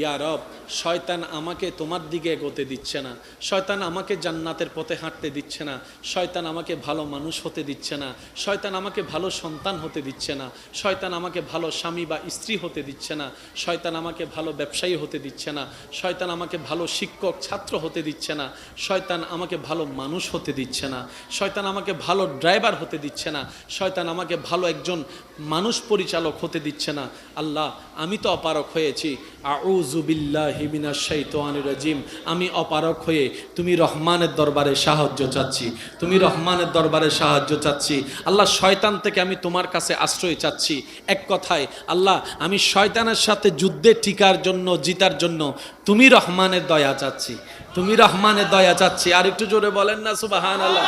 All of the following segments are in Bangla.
ইয়া রব, শয়তান আমাকে তোমার দিকে এগোতে দিচ্ছে না, শয়তান আমাকে জান্নাতের পথে হাঁটতে দিচ্ছে না, শয়তান আমাকে ভালো মানুষ হতে দিচ্ছে না, শয়তান আমাকে ভালো সন্তান হতে দিচ্ছে না, শয়তান আমাকে ভালো স্বামী বা স্ত্রী হতে দিচ্ছে না, শয়তান আমাকে ভালো ব্যবসায়ী হতে দিচ্ছে না, শয়তান আমাকে ভালো শিক্ষক ছাত্র হতে দিচ্ছে না, শয়তান আমাকে ভালো মানুষ হতে দিচ্ছে না, শয়তান আমাকে ভালো ড্রাইভার হতে দিচ্ছে না, শয়তান আমাকে ভালো একজন মানুষ পরিচালক হতে দিচ্ছে না। আল্লাহ, আমি তো অপারক হয়েছি, আউযু বিল্লাহি মিনাশ শাইতানির রাজিম। আমি অপারক হয়ে তুমি রহমানের দরবারে সাহায্য চাচ্ছি, তুমি রহমানের দরবারে সাহায্য চাচ্ছি। আল্লাহ, শয়তান থেকে আমি তোমার কাছে আশ্রয় চাচ্ছি। এক কথায় আল্লাহ, আমি শয়তানের সাথে যুদ্ধে টিকার জন্য, জিতার জন্য তুমি রহমানের দয়া চাচ্ছি, তুমি রহমানের দয়া চাচ্ছি। আর একটু জোরে বলেন না সুবহানাল্লাহ।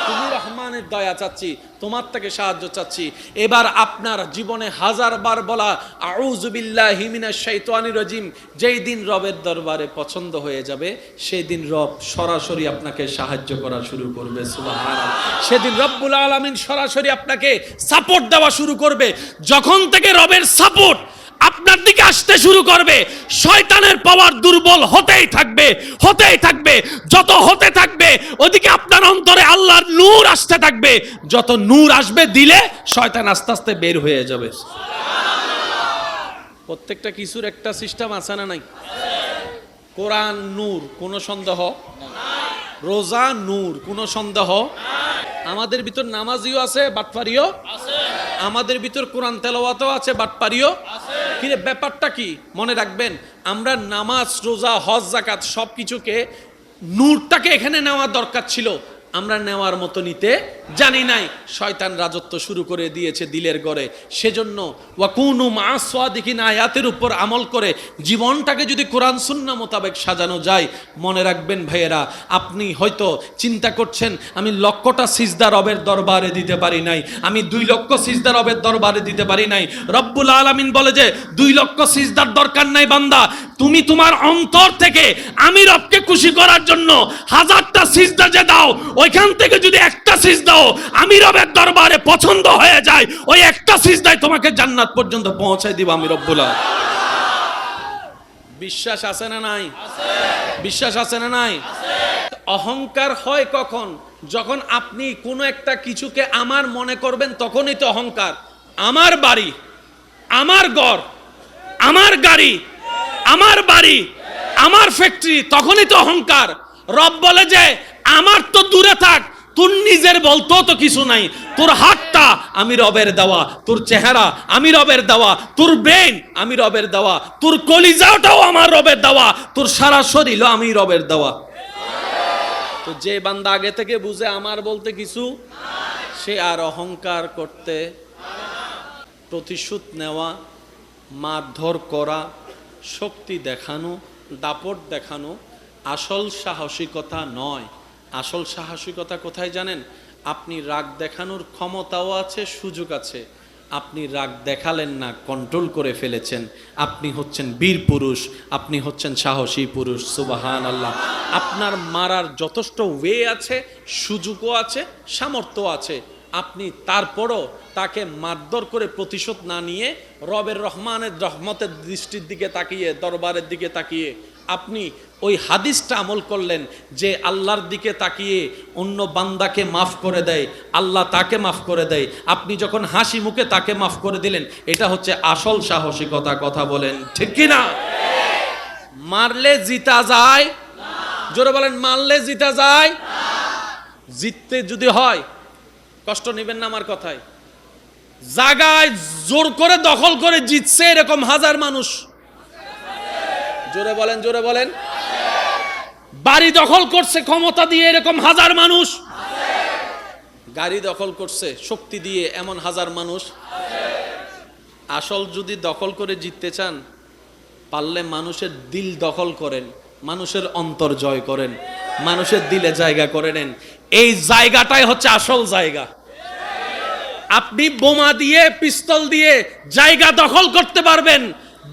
তুমি রহমানের দয়া চাচ্ছি, তোমার থেকে সাহায্য চাচ্ছি। এবার আপনার জীবনে হাজারবার বলা আউযু বিল্লাহি মিনাশ শাইতানির রাজিম যেই দিন রবের দরবারে পছন্দ হয়ে যাবে, সেই দিন রব সরাসরি আপনাকে সাহায্য করা শুরু করবে। সুবহানাল্লাহ। সেদিন রব্বুল আলামিন সরাসরি আপনাকে সাপোর্ট দেওয়া শুরু করবে। যখন থেকে রবের সাপোর্ট আপনার দিকে আসতে শুরু করবে, শয়তানের পাওয়ার দুর্বল হতেই থাকবে, হতেই থাকবে। যত হতে থাকবে ওদিকে আপনার অন্তরে আল্লাহর নূর আসতে থাকবে। যত নূর আসবে দিলে, শয়তান আস্তে আস্তে বের হয়ে যাবে। প্রত্যেকটা কিছুর একটা সিস্টেম আছে না নাই? কোরআন নূর, কোনো সন্দেহ নাই। রোজা নূর, কোনো সন্দেহ নাই। আমাদের ভিতর নামাজিও আছে, বাটপারিও আছে। আমাদের ভিতর কোরআন তেলাওয়াতও আছে, বাটপারিও আছে। কি রে, ব্যাপারটা কি? মনে রাখবেন, আমরা নামাজ, রোজা, হজ, যাকাত সবকিছুকে, নূরটাকে এখানে নেওয়া দরকার ছিল, আমরা নেওয়ার মতো নিতে জানি নাই। শয়তান রাজত্ব শুরু করে দিয়েছে দিলের ঘরে। সেজন্য ওয়াকুনু মা'আস সাদিকিন আয়াতের উপর আমল করে জীবনটাকে যদি কোরআন সুন্নাহ মোতাবেক সাজানো যায়, মনে রাখবেন ভাইয়েরা, আপনি হয়তো চিন্তা করছেন আমি লক্ষটা সিজদা রবের দরবারে দিতে পারি নাই, আমি 2 লক্ষ সিজদা রবের দরবারে দিতে পারি নাই। রব্বুল আলামিন বলে যে 2 লক্ষ সিজদার দরকার নাই বান্দা, তুমি তোমার অন্তর থেকে আমি রবকে খুশি করার জন্য 1000টা সিজদা যে দাও, ওইখান থেকে যদি একটা সিজদাও আমি রবের দরবারে পছন্দ হয়ে যায়, ওই একটা সিজদায় তোমাকে জান্নাত পর্যন্ত পৌঁছায় দিব আমি রব্বুল আলামিন। বিশ্বাস আছে না নাই? আছে। বিশ্বাস আছে না নাই? আছে। অহংকার হয় কখন? যখন আপনি কোনো একটা কিছুকে আমার মনে করবেন, তখনই তো অহংকার। আমার বাড়ি, আমার ঘর, আমার গাড়ি, আমার বাড়ি, আমার ফ্যাক্টরি, তখনই তো অহংকার। রব বলে যে আমার তো দূরে থাক, তোর নিজের বলতো তো কিছু নাই। তোর হাতটা আমি রবের দেওয়া, তোর চেহারা আমি রবের দেওয়া, তোর ব্রেন আমি রবের দেওয়া, তোর কলিজাটাও আমার রবের দেওয়া, তোর সারা শরীরও আমি রবের দেওয়া। তো যে বান্দা আগে থেকে বুঝে আমার বলতে কিছু, সে আর অহংকার করতে, প্রতিশোধ নেওয়া, মারধর করা, শক্তি দেখানো, দাপট দেখানো আসল সাহসিকতা নয়। আসল সাহসিকতা কোথায় জানেন? আপনি রাগ দেখানোর ক্ষমতাও আছে, সুযোগ আছে, আপনি রাগ দেখালেন না, কন্ট্রোল করে ফেলেছেন, আপনি হচ্ছেন বীর পুরুষ, আপনি হচ্ছেন সাহসী পুরুষ। সুবহানাল্লাহ। আপনার মারার যথেষ্ট ওয়ে আছে, সুযোগও আছে, সামর্থ্য আছে, আপনি তারপরও তাকে মারধর করে প্রতিশোধ না নিয়ে রবের রহমানের রহমতের দৃষ্টির দিকে তাকিয়ে, দরবারের দিকে তাকিয়ে আপনি ওই হাদিসটা আমল করলেন যে আল্লাহর দিকে তাকিয়ে অন্য বান্দাকে মাফ করে দেয়, আল্লাহ তাকে মাফ করে দেয়। আপনি যখন হাসি মুখে তাকে মাফ করে দিলেন, এটা হচ্ছে আসল সাহসিকতা। কথা বলেন ঠিক কি না? মারলে জিতা যায় না। জোরে বলেন, মারলে জিতা যায় না। জিততে যদি হয়, কষ্ট নেবেন না আমার কথায়, জায়গায় জোর করে দখল করে জিতছে এরকম হাজার মানুষ। জোরে বলেন, জোরে বলেন। বাড়ি দখল করছে ক্ষমতা দিয়ে এরকম হাজার মানুষ। গাড়ি দখল করছে শক্তি দিয়ে এমন হাজার মানুষ। আসল যদি দখল করে জিততে চান, পারলে মানুষের দিল দখল করেন, মানুষের অন্তর জয় করেন, মানুষের দিলে জায়গা করে নেন। এই জায়গাটাই হচ্ছে আসল জায়গা। আপনি বোমা দিয়ে, পিস্তল দিয়ে জায়গা দখল করতে পারবেন,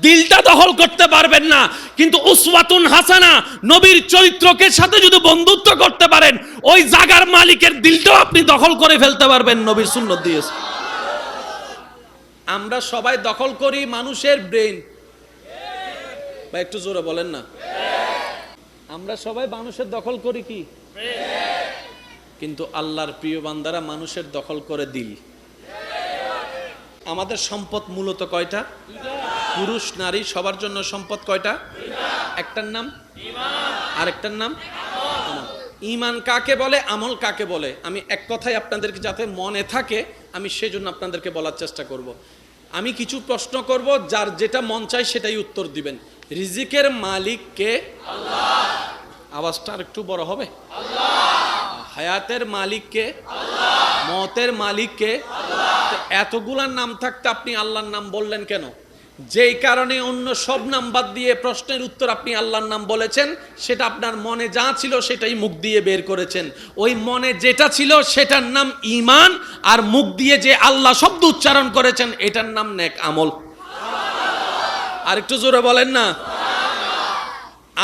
দিলটা দখল করতে পারবেন না। কিন্তু উসওয়াতুন হাসানা, নবীর চরিত্রকে সাথে যদি বন্ধুত্ব করতে পারেন, ওই জায়গার মালিকের দিলটাও আপনি দখল করে ফেলতে পারবেন। নবীর সুন্নাত দিয়েছে। আমরা সবাই দখল করি মানুষের ব্রেন, বা একটু জোরে বলেন না। আমরা সবাই মানুষের দখল করি কি, কিন্তু আল্লাহর প্রিয় বান্দারা মানুষের দখল করে দিল। আমাদের সম্পদ মূলত কয়টা? পুরুষ নারী সবার জন্য সম্পদ কয়টা? একটার নাম আরেকটার নাম আমল। ঈমান কাকে বলে, আমল কাকে বলে? আমি এক কথায় আপনাদেরকে যাতে মনে থাকে আমি সেজন্য আপনাদেরকে বলার চেষ্টা করব। আমি কিছু প্রশ্ন করব, যার যেটা মন চায় সেটাই উত্তর দিবেন। রিজিকের মালিক কে? আল্লাহ। আওয়াজটা আরেকটু বড় হবে। আল্লাহ। হায়াতের মালিক কে? আল্লাহ। মওতের মালিক কে? আল্লাহ। এতগুলা নাম থাকতে আপনি আল্লাহর নাম বললেন কেন? যেই কারণে অন্য সব নাম বাদ দিয়ে প্রশ্নের উত্তর আপনি আল্লাহর নাম বলেছেন, সেটা আপনার মনে যা ছিল সেটাই মুখ দিয়ে বের করেছেন। ওই মনে যেটা ছিল সেটার নাম ঈমান, আর মুখ দিয়ে যে আল্লাহ শব্দ উচ্চারণ করেছেন এটার নাম নেক আমল। আর একটু জোরে বলেন না।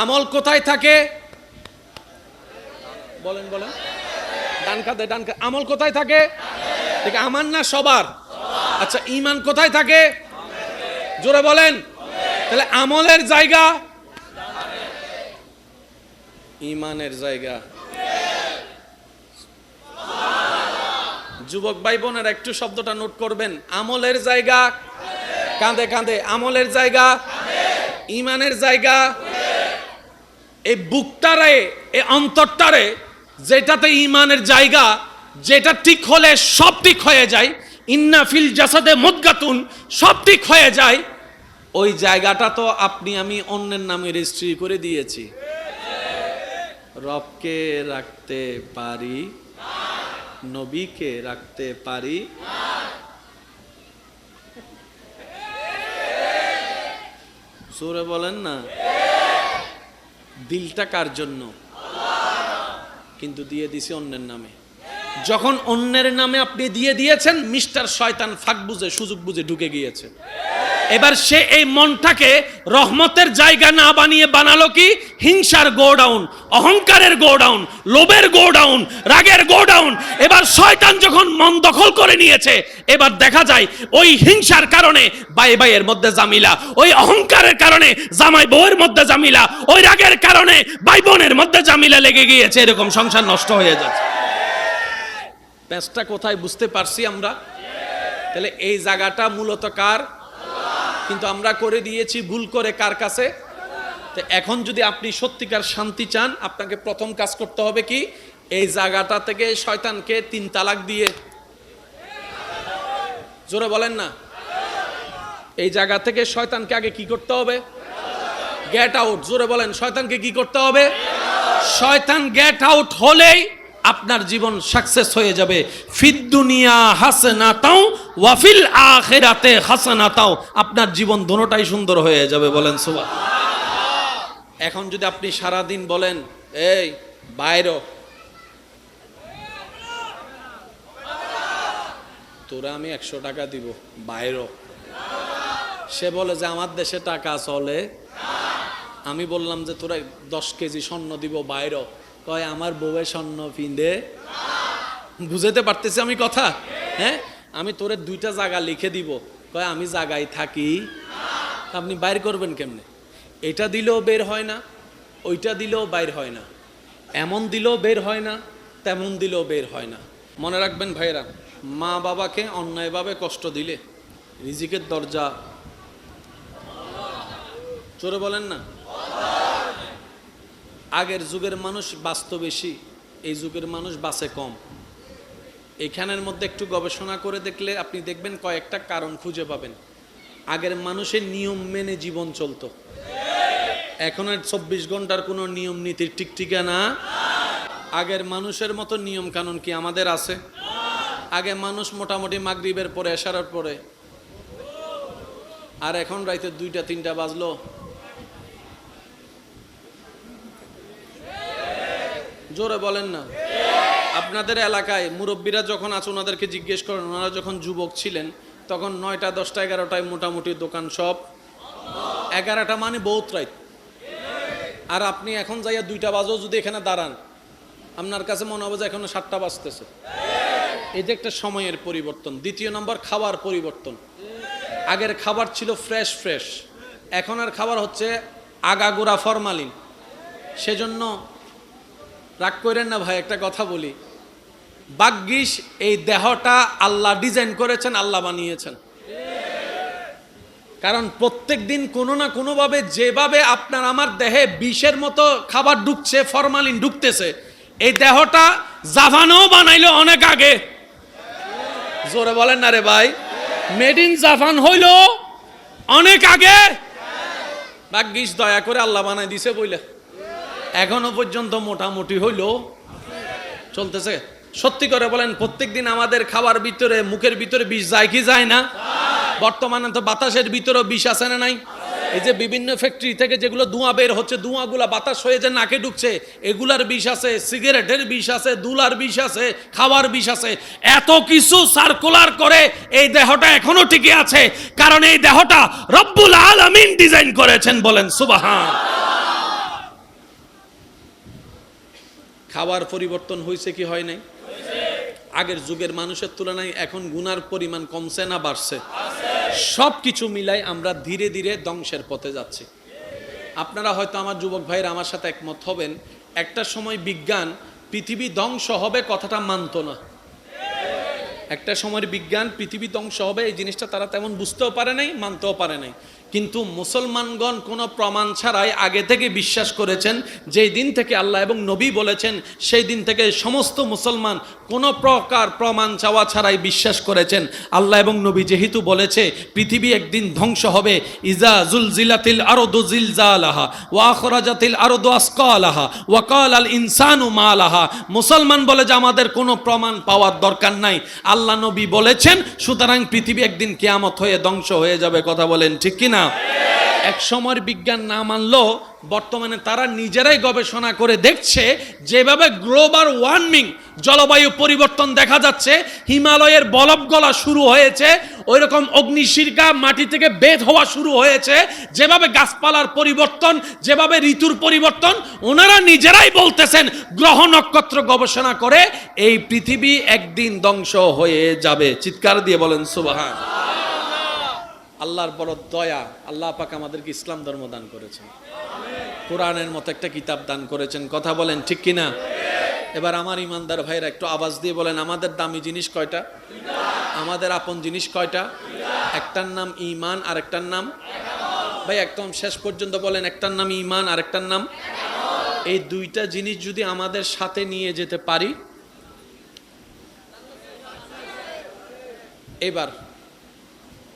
আমল কোথায় থাকে? বলেন বলেন। ডান কাঁধে, ডান কাঁধে। আমল কোথায় থাকে? ঠিক আমার না সবার? আচ্ছা, ঈমান কোথায় থাকে? জোরে বলেন। তাহলে আমলের জায়গা, ঈমানের জায়গা। যুবক ভাই বোনের একটু শব্দটা নোট করবেন। আমলের জায়গা কাঁধে কাঁধে, আমলের জায়গা ঈমানের জায়গা। এই বুকটারে, এই অন্তরটারে, যেটাতে ঈমানের জায়গা, যেটা ঠিক হলে সব ঠিক হয়ে যায়, ইন্না ফিল জাসাদে মুদগাতুন, সব ঠিক হয়ে যায়, ওই জায়গাটা তো আপনি আমি অন্যের নামে রেজিস্ট্রি করে দিয়েছি। রবকে রাখতে পারি, নবীকে রাখতে পারি, জোরে বলেন না। দিলটা কার জন্য? কিন্তু দিয়ে দিছি অন্যের নামে। যখন অন্যের নামে আপনি দিয়ে দিয়েছেন, মিস্টার শয়তান ফাঁক বুঝে, সুযোগ বুঝে ঢুকে গিয়েছে। এবার সে এই মনটাকে রহমতের জায়গা না বানিয়ে বানালো কি? হিংসার গোডাউন, অহংকারের গোডাউন, লোভের গোডাউন, রাগের গোডাউন। এবার শয়তান যখন মন দখল করে নিয়েছে, এবার দেখা যায় ওই হিংসার কারণে ভাই ভাইয়ের মধ্যে জামিলা, ওই অহংকারের কারণে জামাই বউয়ের মধ্যে জামিলা, ওই রাগের কারণে ভাই বোনের মধ্যে জামিলা লেগে গিয়েছে। এরকম সংসার নষ্ট হয়ে যাচ্ছে। প্যাঁচটা কোথায় বুঝতে পারছি আমরা? তাহলে এই জায়গাটা মূলত কার? কিন্তু আমরা করে দিয়েছি ভুল করে কার কাছে? তো এখন যদি আপনি সত্যিকার শান্তি চান, আপনাকে প্রথম কাজ করতে হবে কি? এই জায়গাটা থেকে শয়তানকে 3 তালাক দিয়ে, জোরে বলেন না, এই জায়গা থেকে শয়তানকে আগে কি করতে হবে? Get out. জোরে বলেন, শয়তানকে কি করতে হবে? শয়তান গেট আউট হলেই আপনার জীবন সাকসেস হয়ে যাবে। ফিদ দুনিয়া হাসানাতাও ওয়া ফিল আখিরাতে হাসানাতাও। আপনার জীবন দুটোটাই সুন্দর হয়ে যাবে। বলেন সুবহানাল্লাহ। এখন যদি আপনি সারা দিন বলেন, এই বাইরে তোরা আমি 100 টাকা দিব, বাইরে, সে বলে যে আমার দেশে টাকা চলে। আমি বললাম যে তোরা 10 কেজি স্বর্ণ দিব, বাইরে কয় আমার বউয়ে স্বর্ণ পিঁধে। বুঝাতে পারতেছি আমি কথা? হ্যাঁ, আমি তোরে 2টা জায়গা লিখে দিব, কয় আমি জায়গায় থাকি। আপনি বাইর করবেন কেমনে? এটা দিলেও বের হয় না, ওইটা দিলেও বাইর হয় না, এমন দিলেও বের হয় না, তেমন দিলেও বের হয় না। মনে রাখবেন ভাইরা, মা বাবাকে অন্যায়ভাবে কষ্ট দিলে রিজিকের দরজা, জোরে বলেন না। আগের যুগের মানুষ বাঁচত বেশি, এই যুগের মানুষ বাঁচে কম। এখানের মধ্যে একটু গবেষণা করে দেখলে আপনি দেখবেন কয়েকটা কারণ খুঁজে পাবেন। আগের মানুষের নিয়ম মেনে জীবন চলতো, এখনের 24 ঘন্টার কোনো নিয়ম নীতির ঠিকঠিকানা। আগের মানুষের মতো নিয়ম কানুন কি আমাদের আছে? আগে মানুষ মোটামুটি মাগরিবের পরে, এশারের পরে, আর এখন রাইতে 2টা 3টা বাজলো, জোরে বলেন না। আপনাদের এলাকায় মুরব্বীরা যখন আছে ওনাদেরকে জিজ্ঞেস করেন, ওনারা যখন যুবক ছিলেন তখন 9টা 10টা 11টায় মোটামুটি দোকান সব, 11টা মানে বহুত রাত। আর আপনি এখন যাইয়া 2টা বাজেও যদি এখানে দাঁড়ান, আপনার কাছে মনে হবে যে এখন 7টা বাজতেছে। এই যে একটা সময়ের পরিবর্তন। দ্বিতীয় নম্বর, খাবার পরিবর্তন। আগের খাবার ছিল ফ্রেশ, এখন আর খাবার হচ্ছে আগাগোড়া ফরমালিন। সেজন্য রাগ করেন না ভাই, একটা কথা বলি, ভাগ্যিস এই দেহটা আল্লাহ ডিজাইন করেছেন, আল্লাহ বানিয়েছেন। কারণ প্রত্যেক দিন কোনো না কোনোভাবে যেভাবে আপনার আমার দেহে বিষের মতো খাবার ঢুকছে, ফরমালিন ঢুকতেছে, এই দেহটা জাপানও বানাইলো অনেক আগে। জোরে বলেন না রে ভাই, মেড ইন জাপান হইল অনেক আগে। ভাগ্যিস দয়া করে আল্লাহ বানাই দিছে বইলে এখনো পর্যন্ত মোটামুটি হইল চলতেছে। সত্যি করে বলেন, প্রত্যেক দিন আমাদের খাবার ভিতরে, মুখের ভিতরে বিষ যায় কি যায় না? বর্তমানে তো বাতাসের ভিতরে বিষ আছে না নাই? এই যে বিভিন্ন ফ্যাক্টরি থেকে যেগুলো ধোঁয়া বের হচ্ছে, ধোঁয়াগুলা বাতাস হয়ে যে নাকে ঢুকছে, এগুলার বিষ আছে, সিগারেটের বিষ আছে, দুলার বিষ আছে, খাওয়ার বিষ আছে। এত কিছু সার্কুলার করে এই দেহটা এখনো টিকে আছে, কারণ এই দেহটা রব্বুল আলামিন ডিজাইন করেছেন। বলেন সুবহান। খাবার পরিবর্তন হয়েছে কি হয় নাই? আগের যুগের মানুষের তুলনায় এখন গুনার পরিমাণ কমছে না বাড়ছে? সব কিছু মিলাই আমরা ধীরে ধীরে ধ্বংসের পথে যাচ্ছি। আপনারা হয়তো আমার যুবক ভাইরা আমার সাথে একমত হবেন, একটা সময় বিজ্ঞান পৃথিবী ধ্বংস হবে কথাটা মানত না। একটা সময়ের বিজ্ঞান পৃথিবী ধ্বংস হবে এই জিনিসটা তারা তেমন বুঝতেও পারে নাই, মানতেও পারে নাই। কিন্তু মুসলমানগণ কোনো প্রমাণ ছাড়াই আগে থেকে বিশ্বাস করেছেন। যেই দিন থেকে আল্লাহ এবং নবী বলেছেন, সেই দিন থেকে সমস্ত মুসলমান কোনো প্রকার প্রমাণ চাওয়া ছাড়াই বিশ্বাস করেছেন। আল্লাহ এবং নবী যেহেতু বলেছে পৃথিবী একদিন ধ্বংস হবে, ইজা জুলজিলাতিল আরদু জিলজালাহা ওয়া আখরাজাতিল আরদু আসকালাহা ওয়া ক্বালাল ইনসানু মা লাহা। মুসলমান বলে যে আমাদের কোনো প্রমাণ পাওয়ার দরকার নাই, আল্লাহ নবী বলেছেন, সুতরাং পৃথিবী একদিন কিয়ামত হয়ে ধ্বংস হয়ে যাবে। কথা বলেন ঠিক কিনা? এক সময়ের বিজ্ঞান না মানলেও বর্তমানে তারা নিজেরাই গবেষণা করে দেখছে, যেভাবে গ্লোবাল ওয়ার্মিং, জলবায়ু পরিবর্তন দেখা যাচ্ছে, হিমালয়ের বরফ গলা শুরু হয়েছে, ওই রকম অগ্নিশিখা মাটি থেকে বের হওয়া শুরু হয়েছে, যেভাবে গাছপালার পরিবর্তন, যেভাবে ঋতুর পরিবর্তন, ওনারা নিজেরাই বলতেছেন গ্রহ নক্ষত্র গবেষণা করে এই পৃথিবী একদিন ধ্বংস হয়ে যাবে। চিৎকার দিয়ে বলেন সুবহান। আল্লাহর বড় দয়া, আল্লাহ পাক আমাদেরকে ইসলাম ধর্ম দান করেছেন, কোরআনের মতো একটা কিতাব দান করেছেন। কথা বলেন ঠিক কিনা? এবার আমার ইমানদার ভাইরা একটু আওয়াজ দিয়ে বলেন, আমাদের দামি জিনিস কয়টা? আমাদের আপন জিনিস কয়টা? একটার নাম ঈমান, আর একটার নাম, ভাই একদম শেষ পর্যন্ত বলেন, একটার নাম ঈমান আর একটার নাম। এই দুইটা জিনিস যদি আমাদের সাথে নিয়ে যেতে পারি, এবার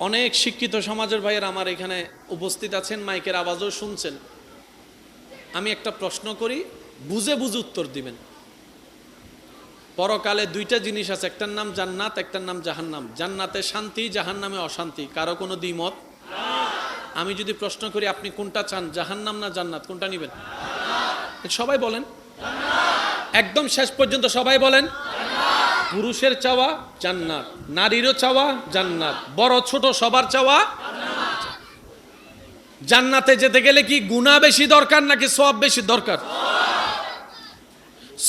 অনেক শিক্ষিত সমাজের ভাইয়ের আমার এখানে উপস্থিত আছেন, মাইকের আওয়াজও শুনছেন। আমি একটা প্রশ্ন করি, বুঝে বুঝে উত্তর দিবেন। পরকালে দুইটা জিনিস আছে, একটার নাম জান্নাত, একটার নাম জাহান্নাম। জান্নাতে শান্তি, জাহান্নামে অশান্তি। কারো কোনো দ্বিমত? আমি যদি প্রশ্ন করি আপনি কোনটা চান, জাহান্নাম না জান্নাত, কোনটা নেবেন? সবাই বলেন, একদম শেষ পর্যন্ত সবাই বলেন। পুরুষের চাওয়া জান্নাত, নারীরও চাওয়া জান্নাত, বড় ছোট সবার চাওয়া। জান্নাতে যেতে গেলে কি গুনাহ বেশি দরকার নাকি সওয়াব বেশি দরকার?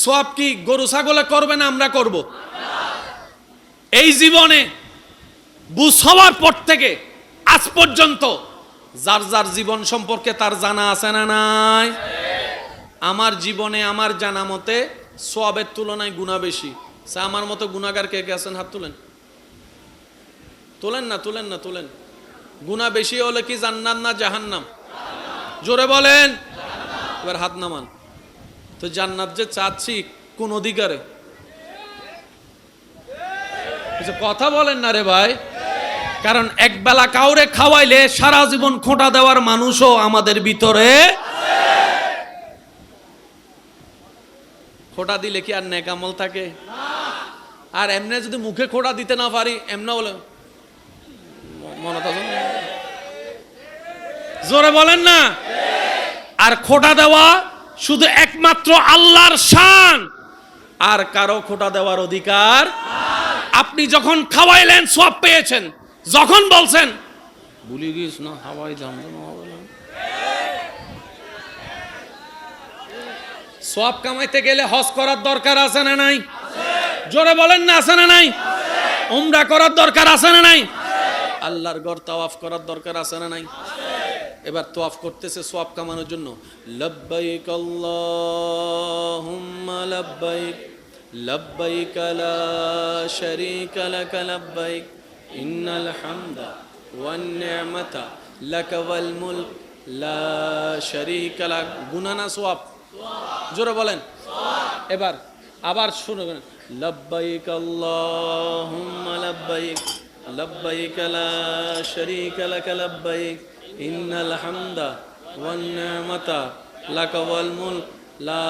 সওয়াব কি গরু ছাগলে করবে না আমরা করব? এই জীবনে বুঝ হওয়ার পর থেকে আজ পর্যন্ত যার যার জীবন সম্পর্কে তার জানা আছে না নাই? আমার জীবনে আমার জানা মতে সওয়াবের তুলনায় গুনাহ বেশি। আমার মতো গুনাহগার কে কে আছেন? হাত তুলেন। তুলেন না, তুলেন না, তুলেন। গুনাহ বেশি হলে কি জান্নাত না জাহান্নাম? জোরে বলেন। এবার হাত নামান। তো জান্নাত যে চাচ্ছি কোন অধিকারে? কথা বলেন না রে ভাই। কারণ একবেলা কাউরে খাওয়াইলে সারা জীবন খোঁটা দেওয়ার মানুষও আমাদের ভিতরে। খোঁটা দিলে কি আর নেক আমল থাকে? আর এমনি যদি মুখে খোঁটা দিতে না পারি, এমনি বলে মনে থাকে, জোরে বলেন না। আর খোঁটা দেওয়া শুধু একমাত্র আল্লাহর শান, আর কারো খোঁটা দেওয়ার অধিকার। আপনি যখন খাওয়াইলেন সওয়াব পেয়েছেন, যখন বলছেন ভুলে গিয়েছ না হাওয়াই দাম, সওয়াব কামাইতে গেলে হজ করার দরকার আছে না নাই? জোরে বলেন না, আছে না নাই? উমরা করার দরকার আছে না নাই? আল্লাহর ঘর তাওয়াফ করার দরকার আছে না নাই? এবার তোয়াফ করতেছে সোয়াব কামানোর জন্য। লব্বাইক আল্লাহুম্মা লব্বাইক লব্বাইক লা শারীকা লাক লব্বাইক ইন্নাল হামদা ওয়ান নি'মাতা লাক ওয়াল মুলক লা শারীকা লাক। গুনাহ না সোয়াব? জোরে বলেন। এবার আবার শুনুন, লব্বাইক আল্লাহুম্মা লব্বাইক লব্বাইক লা শারীকা লাক লব্বাইক ইন্নাল হামদা ওয়ান নি'মাতা লাক ওয়াল মুলক লা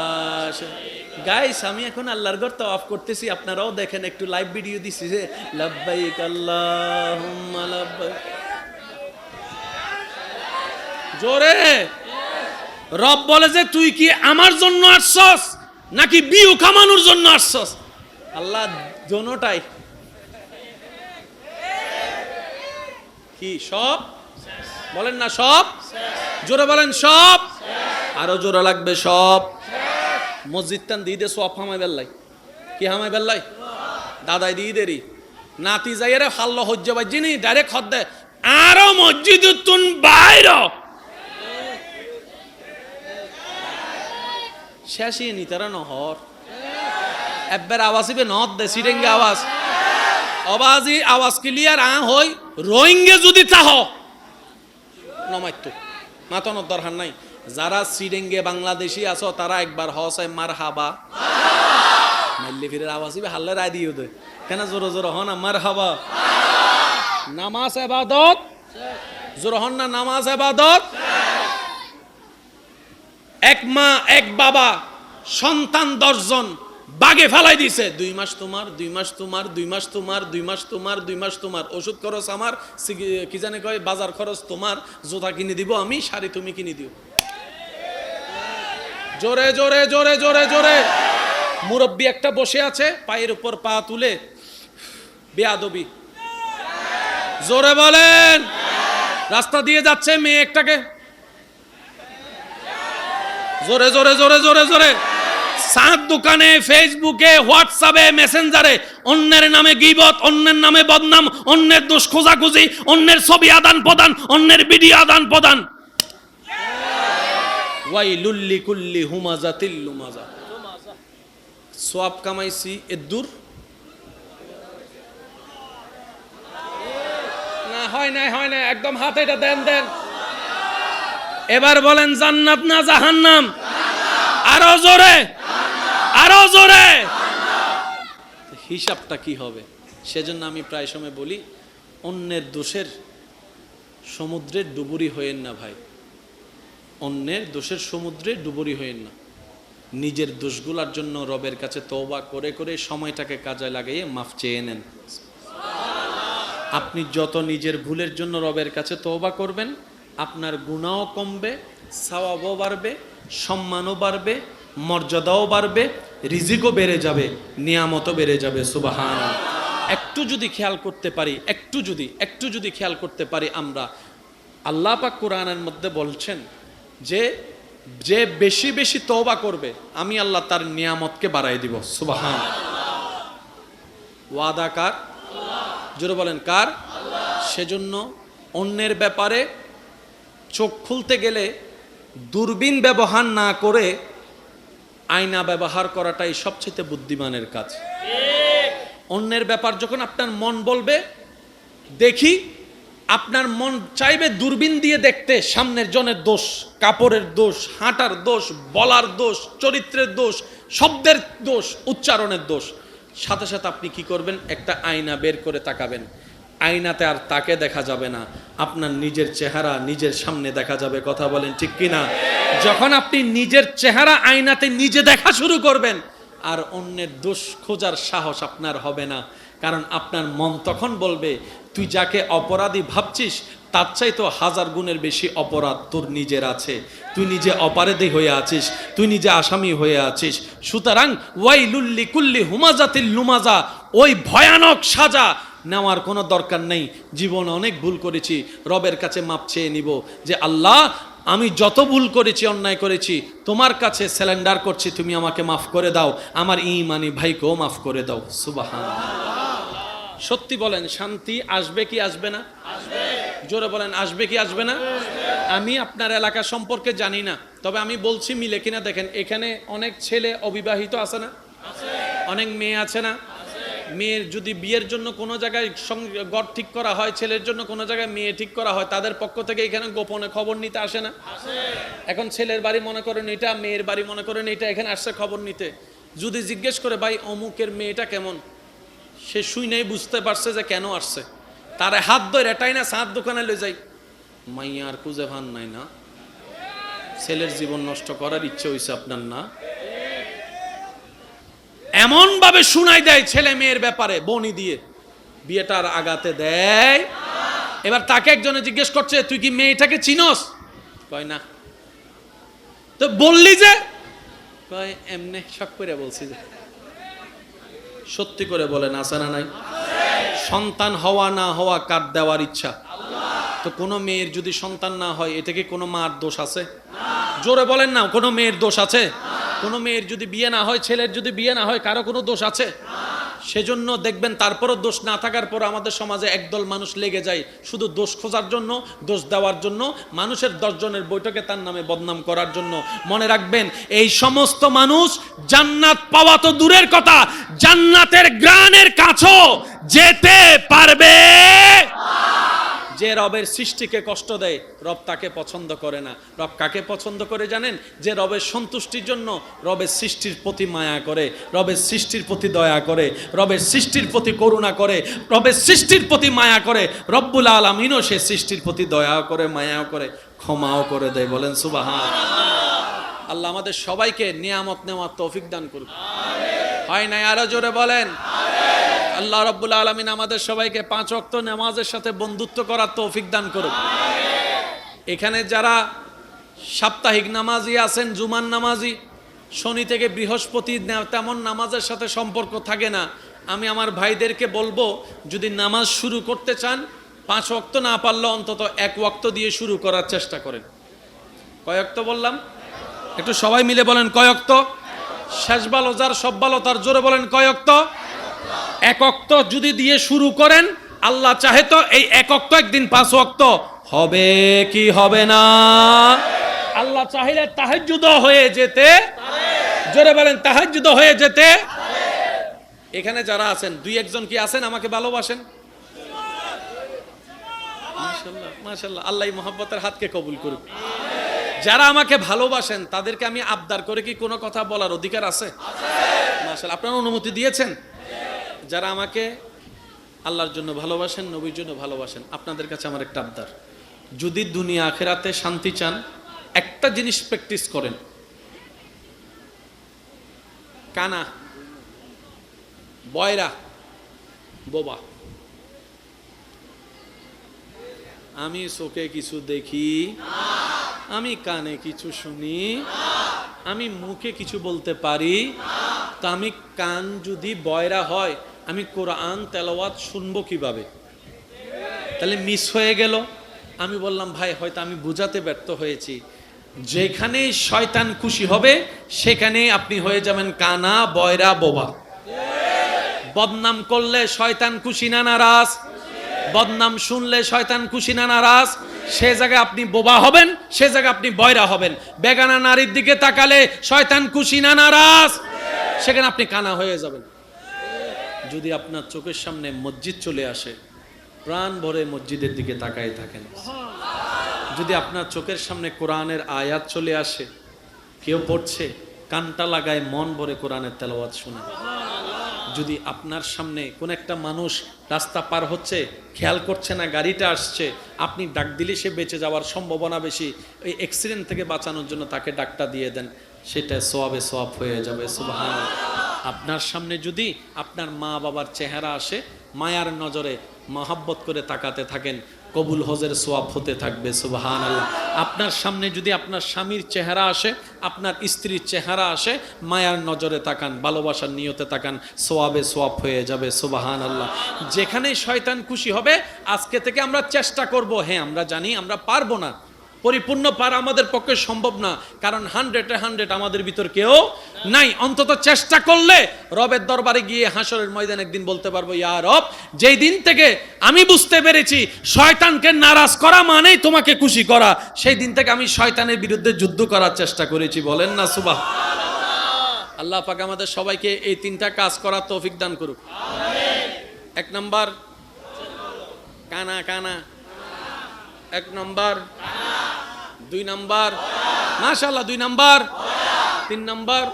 শারীকা। গাইস, আমি এখন আল্লাহর ঘর তাওয়াফ করতেছি, আপনারাও দেখেন, একটু লাইভ ভিডিও দিছি যে লব্বাইক আল্লাহুম্মা লব্বাইক। জোরে। রব বলে যে তুই কি আমার জন্য আসছস নাকি বিউ কামানোর জন্য আসছস? আল্লাহ দোনোটাই। কি সব? বলেন না সব? জোরে বলেন সব। আরো জোরে লাগবে সব। মসজিদ টান দিয়ে দে সব হামাই বেল্লাই। কি হামাই বেল্লাই? দাদাই দিয়ে দেরি নাতি যাইরে হাল্লো হজ্জে বাজিনি ডাইরেক্ট হদ দে আরো মসজিদ তুন বাইর শেষই নি তারা নহর একবার আওয়াজিবে নদ দে সিরেঙ্গে আওয়াজ আওয়াজি আওয়াজ ক্লিয়ার আ হই রোহিঙ্গে যদি তাহ নমাইতো মাতানোর দরকার নাই। যারা সিরেঙ্গে বাংলাদেশি আছো তারা একবার হসাই মারহাবা মাল্লি ফিরের আওয়াজিবে হাল্লে রায় দিও দে কেন জোরে জোরে হন না মারহাবা। নামাজ ইবাদত জোরে হন না নামাজ ইবাদত। এক মা এক বাবা সন্তান 10 জন বাগে ফেলাই দিছে। 2 মাস তোমার 2 মাস তোমার 2 মাস তোমার 2 মাস তোমার 2 মাস তোমার ওষুধ খরচ আমার কি জানে কয় বাজার খরচ তোমার জুতা কিনে দিব আমি শাড়ি তুমি কিনে দিও। জোরে জোরে জোরে জোরে জোরে। মুরব্বী একটা বসে আছে পায়ের উপর পা তুলে বেয়াদবি। জোরে বলেন। রাস্তা দিয়ে যাচ্ছে মেয়ে একটাকে জোরে জোরে জোরে জোরে জোরে সাত দোকানে ফেসবুকে হোয়াটসঅ্যাপে মেসেঞ্জারে অন্যের নামে গীবত অন্যের নামে বদনাম অন্যের দোষ খোঁজাখুঁজি অন্যের ছবি আদান প্রদান অন্যের ভিডিও আদান প্রদান। ওয়াইলুল লিকুল্লি হুমাজাতিল লুমাজা। সওয়াব কামাইছি এদুর না হয় না হয় না একদম হাতে এটা দেন দেন। এবার বলেন জান্নাত না জাহান্নাম? আরো জোরে আরো জোরে। হিসাবটা কি হবে? সেজন্য আমি প্রায় সময় বলি অন্যের দোষের সমুদ্রে ডুবুরি হয়েন না ভাই। অন্যের দোষের সমুদ্রে ডুবুরি হয়েন না। নিজের দোষগুলোর জন্য রবের কাছে তওবা করে করে সময়টাকে কাজে লাগিয়ে মাফ চেয়ে নেন। আপনি যত নিজের ভুলের জন্য রবের কাছে তওবা করবেন আপনার গুনাহও কমবে, সওয়াবও বাড়বে, সম্মানও বাড়বে, মর্যাদাও বাড়বে, রিজিকও বেড়ে যাবে, নিয়ামতও বেড়ে যাবে। সুবহানাল্লাহ। একটু যদি খেয়াল করতে পারি একটু যদি খেয়াল করতে পারি আমরা, আল্লাহ পাক কোরআনের মধ্যে বলছেন যে যে বেশি বেশি তওবা করবে আমি আল্লাহ তার নিয়ামতকে বাড়াই দিব। সুবহানাল্লাহ। ওয়াদা কার? জোরে বলেন কার? সেজন্য অন্যের ব্যাপারে চোখ খুলতে গেলে দূরবীন ব্যবহার না করে আয়না ব্যবহার করাটাই সবচেয়ে বুদ্ধিমানের কাজ। অন্যের ব্যাপার যখন আপনার মন বলবে দেখি, আপনার মন চাইবে দূরবীন দিয়ে দেখতে সামনের জনের দোষ, কাপড়ের দোষ, হাঁটার দোষ, বলার দোষ, চরিত্রের দোষ, শব্দের দোষ, উচ্চারণের দোষ। সাথে সাথে আপনি কি করবেন? একটা আয়না বের করে তাকাবেন। আয়নাতে আর তাকে দেখা যাবে না, আপনার নিজের চেহারা নিজের সামনে দেখা যাবে। কথা বলেন ঠিক কিনা? যখন আপনি নিজের চেহারা আয়নাতে নিজে দেখা শুরু করবেন আর অন্যের দোষ খোঁজার সাহস আপনার হবে না, কারণ আপনার মন তখন বলবে তুই যাকে অপরাধী ভাবছিস তার চাইতে 1000 গুণের বেশি অপরাধ তোর নিজের আছে। তুই নিজে অপরাধী হয়ে আছিস, তুই নিজে আসামি হয়ে আছিস। সুতরাং ওয়াইলুল লিকুল্লি হুমাজাতিল লুমাজা, ওই ভয়ানক সাজা নেওয়ার কোনো দরকার নেই। জীবনে অনেক ভুল করেছি, রবের কাছে মাপ চেয়ে নিব যে আল্লাহ আমি যত ভুল করেছি অন্যায় করেছি তোমার কাছে স্যালেন্ডার করছি, তুমি আমাকে মাফ করে দাও, আমার ঈমানি ভাইকেও মাফ করে দাও। সুবহানাল্লাহ। সত্যি বলেন শান্তি আসবে কি আসবে না? আসবে। জোরে বলেন আসবে কি আসবে না? আমি আপনার এলাকা সম্পর্কে জানি না, তবে আমি বলছি মিলে কিনা দেখেন। এখানে অনেক ছেলে অবিবাহিত আছে না? অনেক মেয়ে আছে না? মেয়ের যদি বিয়ের জন্য কোনো জায়গায় ঘর ঠিক করা হয়, ছেলের জন্য কোনো জায়গায় মেয়ে ঠিক করা হয়, তাদের পক্ষ থেকে এখানে গোপনে খবর নিতে আসে না? এখন ছেলের বাড়ি মনে করেন এটা, মেয়ের বাড়ি মনে করেন এটা, এখানে আসছে খবর নিতে। যদি জিজ্ঞেস করে ভাই অমুকের মেয়েটা কেমন, সে শুই নেই বুঝতে পারছে যে কেন আসছে, তারে হাত ধরে এটাই না সাত দোকানে লয়ে যাই, মাইয়া আর খুঁজে ভান নাই না, ছেলের জীবন নষ্ট করার ইচ্ছে হয়েছে আপনার না? এমন ভাবে শুনাই দেয় ছেলে মেয়ের ব্যাপারে বনি দিয়ে, বিয়েটার আগাতে দেয়। এবার তাকে একজনে জিজ্ঞেস করছে তুই কি মেয়েটাকে চিনস? কয় না। তো বললি যে? কয় এমনি শখ করে বলছি। যে সত্যি করে বলেন আছে না নাই? সন্তান হওয়া না হওয়া কার দেওয়ার ইচ্ছা? তো কোনো মেয়ের যদি সন্তান না হয় এটা কি কোনো মার দোষ আছে? জোরে বলেন না, কোনো মেয়ের দোষ আছে? কোনো মেয়ের যদি বিয়ে না হয়, ছেলের যদি বিয়ে না হয়, কারো কোনো দোষ আছে? সেজন্য দেখবেন তারপরও দোষ না থাকার পর আমাদের সমাজে একদল মানুষ লেগে যায় শুধু দোষ খোঁজার জন্য, দোষ দেওয়ার জন্য, মানুষের 10 জনের বৈঠকে তার নামে বদনাম করার জন্য। মনে রাখবেন এই সমস্ত মানুষ জান্নাত পাওয়া তো দূরের কথা, জান্নাতের গ্রানের কাছেও যেতে পারবে। যে রবের সৃষ্টিকে কষ্ট দেয় রব তাকে পছন্দ করে না। রব কাকে পছন্দ করে জানেন? যে রবের সন্তুষ্টির জন্য রবের সৃষ্টির প্রতি মায়া করে, রবের সৃষ্টির প্রতি দয়া করে, রবের সৃষ্টির প্রতি করুণা করে, রবের সৃষ্টির প্রতি মায়া করে। রব্বুল আলামিনও সে সৃষ্টির প্রতি দয়া করে, মায়াও করে, ক্ষমাও করে দেয়। বলেন সুবহান। আল্লাহ আমাদের সবাইকে নিয়ামত নেওয়ার তৌফিক দান করুন। হয় নাই? আরো জোরে বলেন। আল্লাহ রাব্বুল আলামিন আমাদের সবাইকে 5 ওয়াক্ত নামাজের সাথে বন্ধুত্ব করার তৌফিক দান করুন। এখানে যারা সাপ্তাহিক নামাজি আছেন, জুমার নামাজি, শনি থেকে বৃহস্পতি তেমন নামাজের সাথে সম্পর্ক থাকে না, আমি আমার ভাইদেরকে বলবো যদি নামাজ শুরু করতে চান 5 ওয়াক্ত না পারলে অন্তত 1 ওয়াক্ত দিয়ে শুরু করার চেষ্টা করেন। কয় ওয়াক্ত বললাম? একটু সবাই মিলে বলেন কয় ওয়াক্ত? শেষ ভালো যার সব ভালো তার, জোরে বলেন কয় ওয়াক্ত? 1 ওয়াক্ত যদি দিয়ে শুরু করেন, আল্লাহ চাহে তো এই 1 ওয়াক্ত একদিন 5 ওয়াক্ত হবে কি হবে না? আল্লাহ চাইলে তাহাজ্জুদ হয়ে যেতে, জোরে বলেন তাহাজ্জুদ হয়ে যেতে। এখানে যারা আছেন 2-1 জন কি আছেন আমাকে ভালোবাসেন? মাশাআল্লাহ মাশাআল্লাহ, আল্লাহ এই মহব্বতের হাতকে কবুল করুক। যারা আমাকে ভালোবাসেন তাদেরকে আমি আবদার করে কি কোনো কথা বলার অধিকার আছে? মাশাআল্লাহ, আপনারা অনুমতি দিয়েছেন। যারা আমাকে আল্লাহর জন্য ভালোবাসেন, নবীর জন্য ভালোবাসেন, আপনাদের কাছে আমার একটা আবদার, যদি দুনিয়া আখিরাতে শান্তি চান একটা জিনিস প্র্যাকটিস করেন, কানা, বয়রা, বোবা। আমি চোখে কিছু দেখি, আমি কানে কিছু শুনি, আমি মুখে কিছু বলতে পারি, তা আমি কান যদি বয়রা হয় আমি কোরআন তেলাওয়াত শুনবো কিভাবে? তাহলে মিস হয়ে গেল। আমি বললাম ভাই হয়তো আমি বুঝাতে ব্যর্থ হয়েছি, যেখানে শয়তান খুশি হবে সেখানে আপনি হয়ে যাবেন কানা, বয়রা, বোবা। বদনাম করলে শয়তান খুশি না নারাজ? বদনাম শুনলে শয়তান খুশি না নারাজ? সে জায়গায় আপনি বোবা হবেন, সে জায়গায় আপনি বয়রা হবেন। বেগানা নারীর দিকে তাকালে শয়তান খুশি না নারাজ? সেখানে আপনি কানা হয়ে যাবেন। যদি আপনার চোখের সামনে মসজিদ চলে আসে, প্রাণ ভরে মসজিদের দিকে তাকায় থাকেন। যদি আপনার চোখের সামনে কোরআনের আয়াত চলে আসে, কেউ পড়ছে, কানটা লাগায় মন ভরে কোরআনের তেলাওয়াত শুনে। যদি আপনার সামনে কোন একটা মানুষ রাস্তা পার হচ্ছে, খেয়াল করছে না গাড়িটা আসছে, আপনি ডাক দিলে সে বেঁচে যাওয়ার সম্ভাবনা বেশি, ওই অ্যাক্সিডেন্ট থেকে বাঁচানোর জন্য তাকে ডাকটা দিয়ে দেন, সেটা সওয়াবে সওয়াব হয়ে যাবে। সুবহানাল্লাহ। আপনার সামনে যদি আপনার মা বাবার চেহারা আসে, মায়ার নজরে মহব্বত করে তাকাতে থাকেন, কবুল হজের সওয়াব হতে থাকবে। সুবহানাল্লাহ। আপনার সামনে যদি আপনার স্বামীর চেহারা আসে, আপনার স্ত্রীর চেহারা আসে, মায়ার নজরে তাকান, ভালোবাসার নিয়তে তাকান, সওয়াবে সওয়াব হয়ে যাবে। সুবহানাল্লাহ। যেখানেই শয়তান খুশি হবে, আজকে থেকে আমরা চেষ্টা করব, হ্যাঁ আমরা জানি আমরা পারবো না, পরিপূর্ণ পারা আমাদের পক্ষে সম্ভব না, কারণ 100 আমাদের ভিতর কেউ নাই। অন্তত চেষ্টা করলে রবের দরবারে গিয়ে হাসরের ময়দানে একদিন বলতে পারবো, ইয়া রব, যেই দিন থেকে আমি বুঝতে পেরেছি শয়তানকে নারাজ করা মানেই তোমাকে খুশি করা, সেই দিন থেকে আমি শয়তানের বিরুদ্ধে যুদ্ধ করার চেষ্টা করেছি। বলেন না সুবহানাল্লাহ। আল্লাহ পাক আমাদের সবাইকে এই তিনটা কাজ করার তৌফিক দান করুক। আমিন। 1 নাম্বার কানা কানা, 1 নাম্বার, 2 নাম্বার মাশাআল্লাহ, 2 নাম্বার, 3 নাম্বার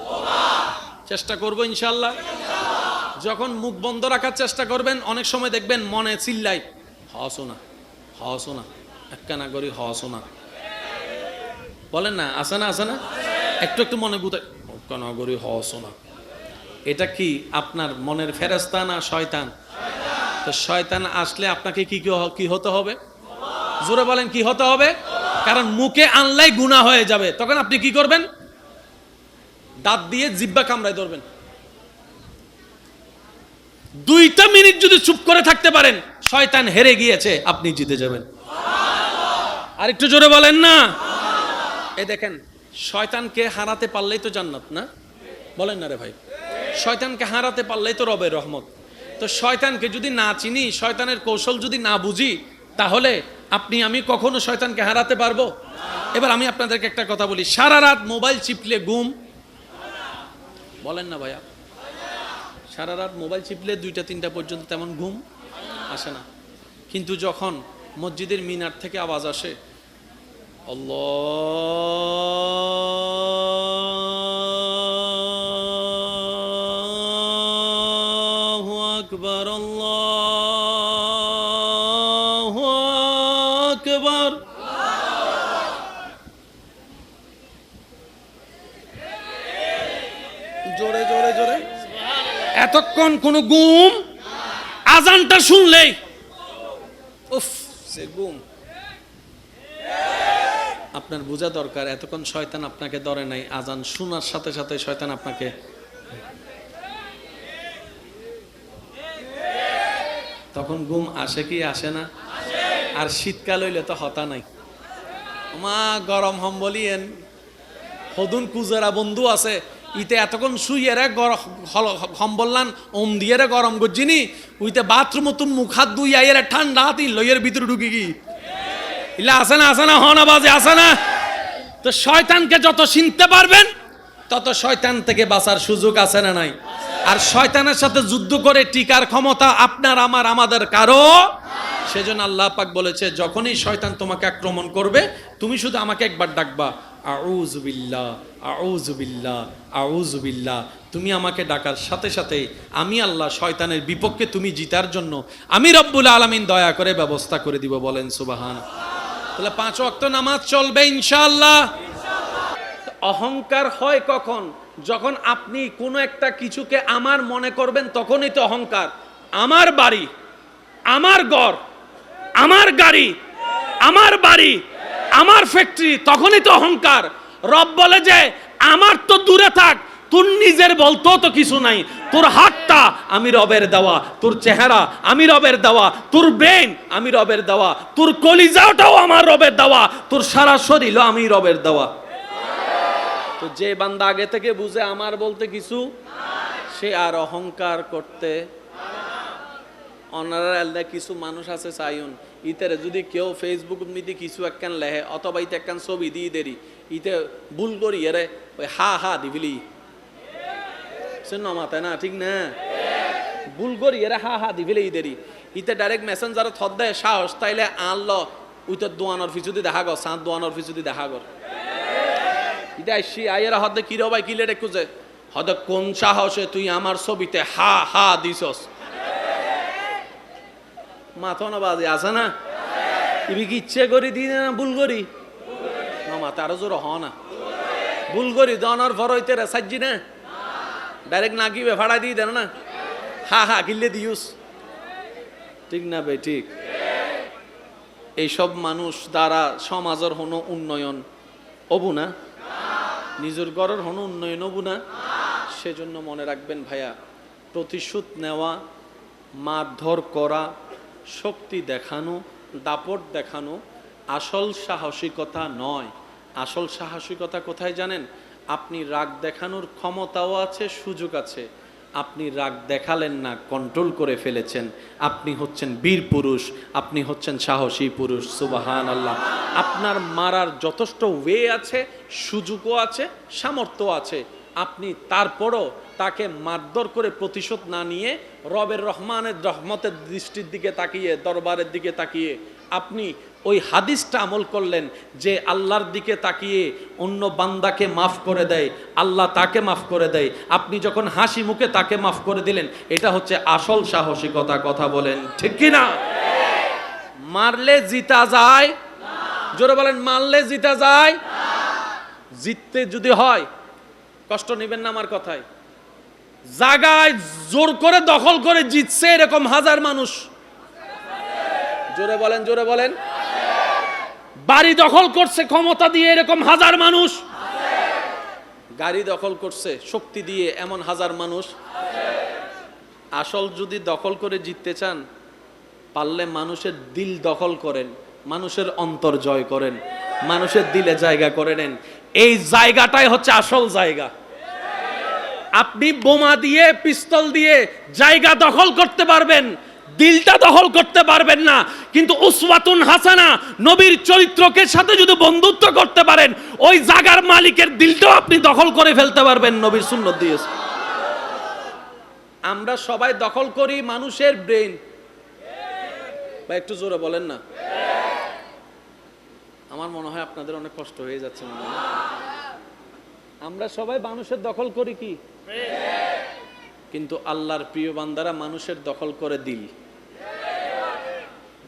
চেষ্টা করব ইনশাআল্লাহ। যখন মুখ বন্ধ রাখার চেষ্টা করবেন, অনেক সময় দেখবেন মনে চিল্লাই, হসোনা হসোনা, একখানা করি হসোনা, বলেন না, আসে না, আসে না, একটু একটু মনে গুতায়, একখানা করি হসোনা। এটা কি আপনার মনের ফেরেশতা না শয়তান? তো শয়তান আসলে আপনাকে কি হতে হবে? জোরে বলেন, কি হতে হবে? কারণ মুখে আনলাই গুনাহ হয়ে যাবে। তখন আপনি কি করবেন? দাঁত দিয়ে জিহ্বা কামড়ায় ধরবেন। 2টা মিনিট যদি চুপ করে থাকতে পারেন, শয়তান হেরে গিয়েছে, আপনি জিতে যাবেন। আর একটু জোরে বলেন না। এই দেখেন, শয়তানকে হারাতে পারলেই তো জান্নাত, না? বলেন না রে ভাই, শয়তানকে হারাতে পারলেই তো রবের রহমত। তো শয়তানকে যদি না চিনি, শয়তানের কৌশল যদি না বুঝি, তাহলে আপনি আমি কখনো শয়তানকে হারাতে পারবো? এবার আমি আপনাদেরকে একটা কথা বলি, সারা রাত মোবাইল চিপলে ঘুম, বলেন না ভাইয়া, সারা রাত মোবাইল চিপলে 2টা 3টা পর্যন্ত তেমন ঘুম আসে না। কিন্তু যখন মসজিদের মিনার থেকে আওয়াজ আসে, আল্লাহু আকবার, আল্লাহু আকবার, জোরে জোরে জোরে, এতক্ষণ কোন ঘুম, আজানটা শুনলেই উফ, সে ঘুম। আপনার বোঝা দরকার, এতক্ষণ শয়তান আপনাকে ধরে নাই, আজান শোনার সাথে সাথে শয়তান আপনাকে, তখন ঘুম আসে কি আসে না? আর শীতকাল হইলে তো হতা নাই, মা গরম হম বলিয়েন, হদুন কুজারা বন্ধু আছে, ইতে এতক্ষণ শুইয়েরা হম বললান ওম দিয়ে গরম করছিনি, উইতে বাথরুম তুম মুখ হাত দুই আইয়ের ঠান্ডা হাতি লইয়ের ভিতরে ঢুকি কি ইলা আসে না, আসে না, হনা বাজে, আসে না? তো শয়তানকে যত চিনতে পারবেন, তত শয়তান থেকে বাঁচার সুযোগ আছে না নাই? আর শয়তানের সাথে যুদ্ধ করে টিকার ক্ষমতা আপনার আমার আমাদের কারো। সেজন্য আল্লাহ পাক বলেছে, যখনই শয়তান তোমাকে আক্রমণ করবে, তুমি শুধু আমাকে একবার ডাকবা, আউযু বিল্লাহ, আউযু বিল্লাহ, আউযু বিল্লাহ। তুমি আমাকে ডাকার সাথে সাথে আমি আল্লাহ শয়তানের বিপক্ষে তুমি জিতার জন্য আমি রব্বুল আলামিন দয়া করে ব্যবস্থা করে দিব। বলেন সুবহানাল্লাহ। তাহলে 5 ওয়াক্ত নামাজ চলবে ইনশাআল্লাহ। অহংকার হয় কখন? যখন আপনি কোনো একটা কিছুকে আমার মনে করবেন, তখনই তো অহংকার। আমার বাড়ি, আমার ঘর, আমার গাড়ি, আমার বাড়ি, আমার ফ্যাক্টরি, তখনই তো অহংকার। রব বলে যে আমার তো দূরে থাক, তোর নিজের বলতো তো কিছু নাই, তোর হাতটা আমি রবের দেওয়া, তোর চেহারা আমি রবের দেওয়া, তোর ব্রেন আমি রবের দেওয়া, তোর কলিজাটাও আমার রবের দেওয়া, তোর সারা শরীরও আমি রবের দেওয়া। তো যে বান্দা আগে থেকে বুঝে আমার বলতে কিছু, সে আর অহংকার করতে অনারা। কিছু মানুষ আছে চাইন ইতারে যদি কেউ ফেসবুক মিতে কিছু একখান লেহে, অথবা ইতে একখান ছবি দিয়ে দেরি, ইতে ভুল করি এরে ওই হা হা দিবিলি মাথায় না, ঠিক না? ভুল করি এরা হা হা দিবিলি দেরি, ইতে ডাইরেক্ট মেসেঞ্জার থদ দেয় সাহস, তাইলে আনল উইতে দোয়ানোর ফিসুদি দেখা গর, সাঁত দোয়ানোর ফিসুদি দেখা গর। ইটা আসছি আইয়েরা হদে কি রবাই কিলে রেখুছে, হদে কোন সাহসে তুই আমার ছবিতে হা হা দিছস? মাথা না বাজে আছে না? ইবি কি ইচ্ছে করি দি না ভুল করি? মাথা আরো জোর হ না, ভুল করি দনার ফর হইতে রে সাজ্জি না, ডাইরেক্ট না কি ভাড়া দিয়ে দেন না, হা হা কিনলে দিউস, ঠিক না ভাই? ঠিক। এইসব মানুষ দ্বারা সমাজের হনো উন্নয়ন অবু না, নিজের ঘরের হনো উন্নয়ন অবু না। সেজন্য মনে রাখবেন ভাইয়া, প্রতিশোধ নেওয়া, মারধর করা, শক্তি দেখানো, দাপট দেখানো আসল সাহসিকতা নয়। আসল সাহসিকতা কোথায় জানেন? আপনি রাগ দেখানোর ক্ষমতাও আছে, সুযোগ আছে, আপনি রাগ দেখালেন না, কন্ট্রোল করে ফেলেছেন, আপনি হচ্ছেন বীর পুরুষ, আপনি হচ্ছেন সাহসী পুরুষ। সুবহানাল্লাহ। আপনার মারার যথেষ্ট ওয়ে আছে, সুযোগও আছে, সামর্থ্য আছে, আপনি তারপরও তাকে মারধর করে প্রতিশোধ না নিয়ে রবের রহমানের রহমতের দৃষ্টির দিকে তাকিয়ে, দরবারের দিকে তাকিয়ে আপনি ওই হাদিসটা আমল করলেন যে আল্লাহর দিকে তাকিয়ে অন্য বান্দাকে মাফ করে দেয়, আল্লাহ তাকে মাফ করে দেয়। আপনি যখন হাসি মুখে তাকে মাফ করে দিলেন, এটা হচ্ছে আসল সাহসিকতা। কথা বলেন ঠিক কি না? মারলে জিতা যায়? জোরে বলেন, মারলে জিতা যায়? জিততে যদি হয়, কষ্ট নেবেন না আমার কথায়, জায়গায় জোর করে দখল করে জিতছে এরকম হাজার মানুষ। জোরে বলেন, জোরে বলেন। বাড়ি দখল করছে ক্ষমতা দিয়ে এরকম হাজার মানুষ। গাড়ি দখল করছে শক্তি দিয়ে এমন হাজার মানুষ। আসল যদি দখল করে জিততে চান, পারলে মানুষের দিল দখল করেন, মানুষের অন্তর জয় করেন, মানুষের দিলে জায়গা করে নেন। এই জায়গাটাই হচ্ছে আসল জায়গা। আপনি বোমা দিয়ে, পিস্তল দিয়ে জায়গা দখল করতে পারবেন, দিলটা দখল করতে পারবেন না। কিন্তু উসওয়াতুন হাসানা, নবীর চরিত্রকে সাথে যদি বন্ধুত্ব করতে পারেন, ওই জায়গার মালিকের দিলটাও আপনি দখল করে ফেলতে পারবেন। নবীর সুন্নাত দিয়েছে। আমরা সবাই দখল করি মানুষের ব্রেন। বা একটু জোরে বলেন না। আমার মনে হয় আপনাদের অনেক কষ্ট হয়ে যাচ্ছে মনে হয়। আমরা সবাই মানুষের দখল করি কি? কিন্তু আল্লাহর প্রিয় বান্দারা মানুষের দখল করে দিল।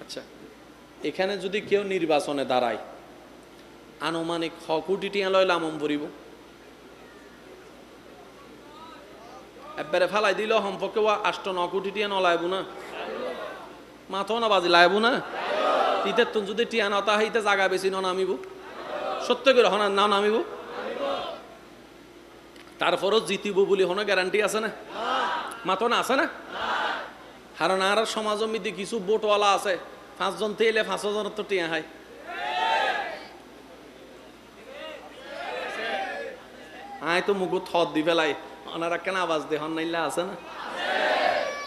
আচ্ছা, এখানে যদি কেউ নির্বাচনে দাঁড়ায়, আনুমানিক কোটি টিয়া লইলে আমম পড়িব, একবারে ফেলাই দিল সম্পর্কে 8-9 কোটি টিয়া নলাইব না, মাথাও না বাজি লাইব না। ইতে তো যদি টিয়া নতা হইতে জায়গা বেশি ন নামিব, সত্য করে হন না নামিব, তারপরও জিতিব বলে কোনো গ্যারান্টি আছে না? মাতো না আছে না? কারণ আর সমাজ মিদি কিছু বোটওয়ালা আছে, 5 জন তেলে 5,000 তো টিয়া হয়। আয় তো মুখ থত দি ফেলাই, ওনারা কেন আওয়াজ দে হন নাইলে আছে না?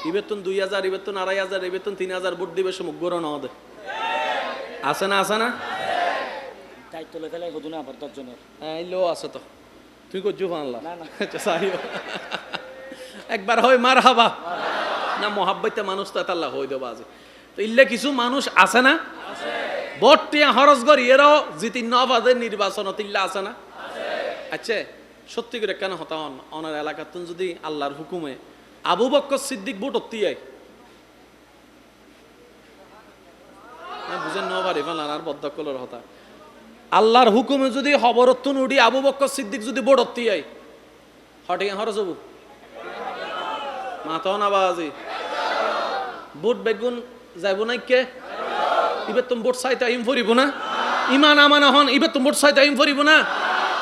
ইবেতন 2,000, ইবেতন 2,500, ইবেতন 3,000 ভোট দিবে, সে মুখ গরো নদে আছে না? আছে না? দায়িত্ব লই ফেলাই হদু না আবার 10 জনের। লো আছে তো, তুই করছু ফানলা না না একবার হয় মার হাবা না, মোহাব্বতে মানুষ তো আল্লাহ হই দেবা আছে। তো ইল্লে কিছু মানুষ আছে না, ভোট টিয়া খরচ করি এরাও জিতি নবাদে নির্বাচন ইল্লা আছে না? আচ্ছা, সত্যি করে কেন হতা হন ওনার এলাকাতুন যদি আল্লাহর হুকুমে আবু বকর সিদ্দিক ভোট অত্তিয়াই বুঝেন নবারি ফেলান আর বদ্ধকলের হতা, আল্লাহর হুকুমে যদি খবরতুন উঠি আবু বকর সিদ্দিক যদি ভোট অত্তিয়াই হটিয়া খরচ হবো মাথাও না বাজি ভোট বেগুন যাইব না কে? ইবে তুমি ভোট চাইতে আইম ফরিব না, ইমান আমানা হন ইবে তুমি ভোট চাইতে আইম ফরিব না,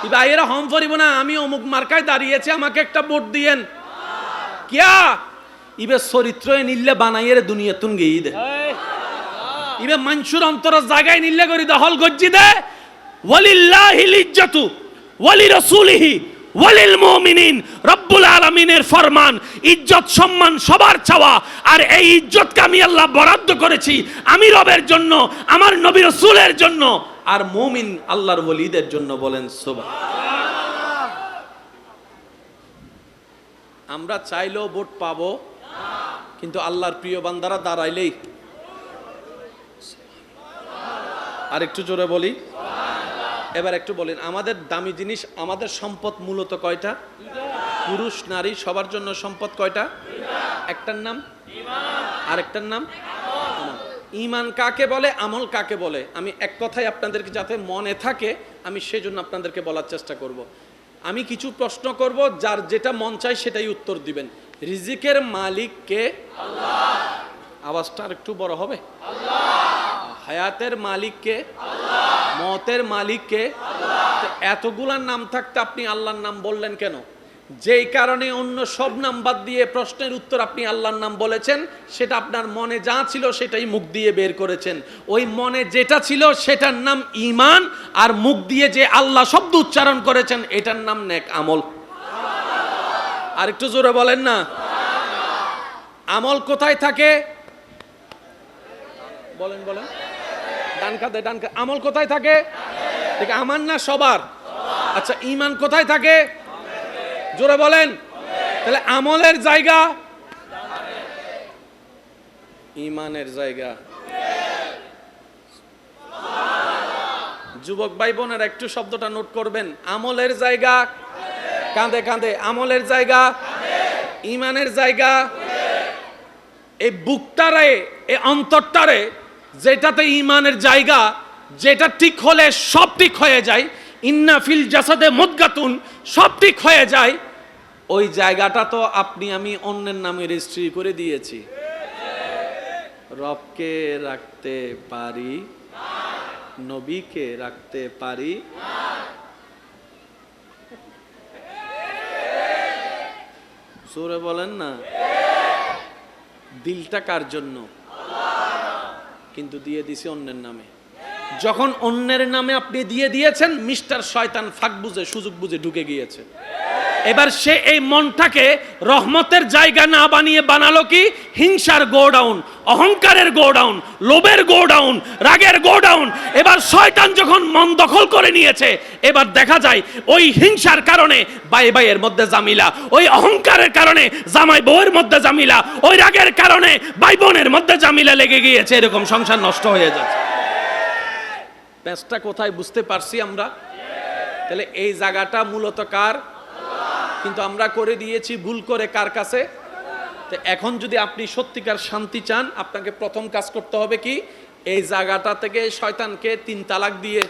ইবে আইরা হম ফরিব না, আমি অমুক মার্কায় দাঁড়িয়েছে আমাকে একটা ভোট দিয়েন কিয়া? ইবে চরিত্র নিলে বানাইয়ের দুনিয়া তুন গেই দে, ইবে মানসুর অন্তর জায়গায় নিলে করি দখল গজ্জি দে। ওয়ালিল্লাহিল ইজ্জাতু ওয়ালি রাসূলিহি ওয়ালিল মুমিনিন, রব্বুল আলামিনের ফরমান, ইজ্জত সম্মান সবার চাওয়া, আর এই ইজ্জতকে আমি আল্লাহ বরাদ্দ করেছি আমি রবের জন্য, আমার নবী রাসূলের জন্য, আর মুমিন আল্লাহর ওলিদের জন্য। বলেন সুবহানাল্লাহ। আমরা চাইলেও ভোট পাবো, কিন্তু আল্লাহর প্রিয় বান্দারা দাঁড়াইলেই, আর একটু জোরে বলি, এবার একটু বলেন, আমাদের দামি জিনিস, আমাদের সম্পদ মূলত কয়টা? পুরুষ নারী সবার জন্য সম্পদ কয়টা? একটার নাম ঈমান, আরেকটার নাম আমল। ঈমান কাকে বলে, আমল কাকে বলে? আমি এক কথায় আপনাদেরকে যাতে মনে থাকে আমি সেজন্য আপনাদেরকে বলার চেষ্টা করব। আমি কিছু প্রশ্ন করব, যার যেটা মন চায় সেটাই উত্তর দিবেন। রিজিকের মালিক কে? আল্লাহ। আওয়াজটা আরেকটু বড় হবে। আল্লাহ। হায়াতের মালিক কে? আল্লাহ। মতের মালিক কে? আল্লাহ। এতগুলার নাম থাকতে আপনি আল্লাহর নাম বললেন কেন? যেই কারণে অন্য সব নাম বাদ দিয়ে প্রশ্নের উত্তর আপনি আল্লাহর নাম বলেছেন, সেটা আপনার মনে যা ছিল সেটাই মুখ দিয়ে বের করেছেন। ওই মনে যেটা ছিল সেটার নাম ঈমান, আর মুখ দিয়ে যে আল্লাহ শব্দ উচ্চারণ করেছেন এটার নাম নেক আমল। আর একটু জোরে বলেন না। আমল কোথায় থাকে? বলেন বলেন। ডান কাঁধে ডান কাঁধে। আমল কোথায় থাকে? ঠিক আমার না সবার? আচ্ছা, ঈমান কোথায় থাকে? জোরে বলেন। তাহলে আমলের জায়গা, ঈমানের জায়গা। যুবক ভাই বোনের একটু শব্দটা নোট করবেন। আমলের জায়গা কাঁধে কাঁধে, আমলের জায়গা ঈমানের জায়গা। এই বুকটারে, এই অন্তরটারে, যেটাতে ঈমানের জায়গা, যেটা ঠিক হলে সব ঠিক হয়ে যায়, ইন্না ফিল জাসাদে মুদগাতুন, সব ঠিক হয়ে যায়, ওই জায়গাটা তো আপনি আমি অন্যের নামে রেজিস্ট্রি করে দিয়েছি। রবকে রাখতে পারি, নবীকে রাখতে পারি, জোরে বলেন না। দিলটা কার জন্য? কিন্তু দিয়ে দিছি অন্যের নামে। যখন অন্যের নামে আপনি দিয়ে দিয়েছেন, মিস্টার শয়তান ফাঁক বুঝে, সুযোগ বুঝে ঢুকে গিয়েছে। এবার সে এই মনটাকে রহমতের জায়গা না বানিয়ে বানালো কি? হিংসার গোডাউন, অহংকারের গোডাউন, লোভের গোডাউন, রাগের গোডাউন। এবার শয়তান যখন মন দখল করে নিয়েছে, এবার দেখা যায় ওই হিংসার কারণে ভাই ভাইয়ের মধ্যে জামিলা, ওই অহংকারের কারণে জামাই বউয়ের মধ্যে জামিলা, ওই রাগের কারণে ভাই বোনের মধ্যে জামিলা লেগে গিয়েছে। এরকম সংসার নষ্ট হয়ে যাচ্ছে। প্যাঁচটা কোথায় বুঝতে পারছি আমরা? তাহলে এই জায়গাটা মূলত কার? কিন্তু আমরা করে দিয়েছি ভুল করে কার কাছে? তো এখন যদি আপনি সত্যিকার শান্তি চান, আপনাকে প্রথম কাজ করতে হবে কি? এই জায়গাটা থেকে শয়তানকে 3 তালাক দিয়ে,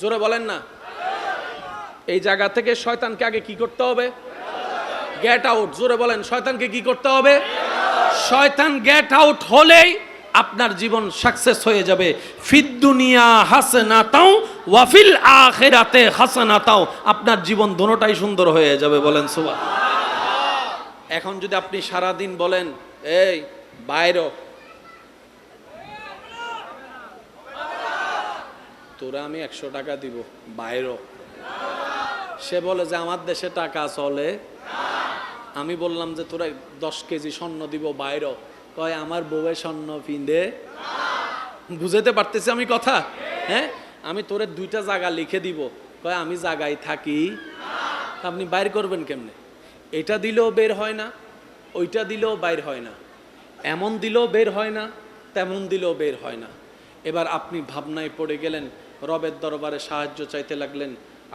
জোরে বলেন না, এই জায়গা থেকে শয়তানকে আগে কি করতে হবে? Get out. জোরে বলেন, শয়তানকে কি করতে হবে? শয়তান গেট আউট হলেই আপনার জীবন সাকসেস হয়ে যাবে। ফিদ দুনিয়া হাসানাতাও ওয়া ফিল আখিরাতে হাসানাতাও। আপনার জীবন দুটোটাই সুন্দর হয়ে যাবে। বলেন সুবহানাল্লাহ। এখন যদি আপনি সারা দিন বলেন, এই বাইরে তোরা আমি 100 টাকা দিব, বাইরে, সে বলে যে আমার দেশে টাকা চলে। আমি বললাম যে তোরা 10 কেজি স্বর্ণ দিব, বাইরে কয় আমার বউয়ে স্বর্ণ পিঁধে। বুঝাতে পারতেছি আমি কথা? হ্যাঁ, আমি তোরে 2টা জায়গা লিখে দিব, কয় আমি জায়গায় থাকি। আপনি বাইর করবেন কেমনে? এটা দিলেও বের হয় না, ওইটা দিলেও বাইর হয় না, এমন দিলেও বের হয় না, তেমন দিলেও বের হয় না। এবার আপনি ভাবনায় পড়ে গেলেন, রবের দরবারে সাহায্য চাইতে লাগলেন।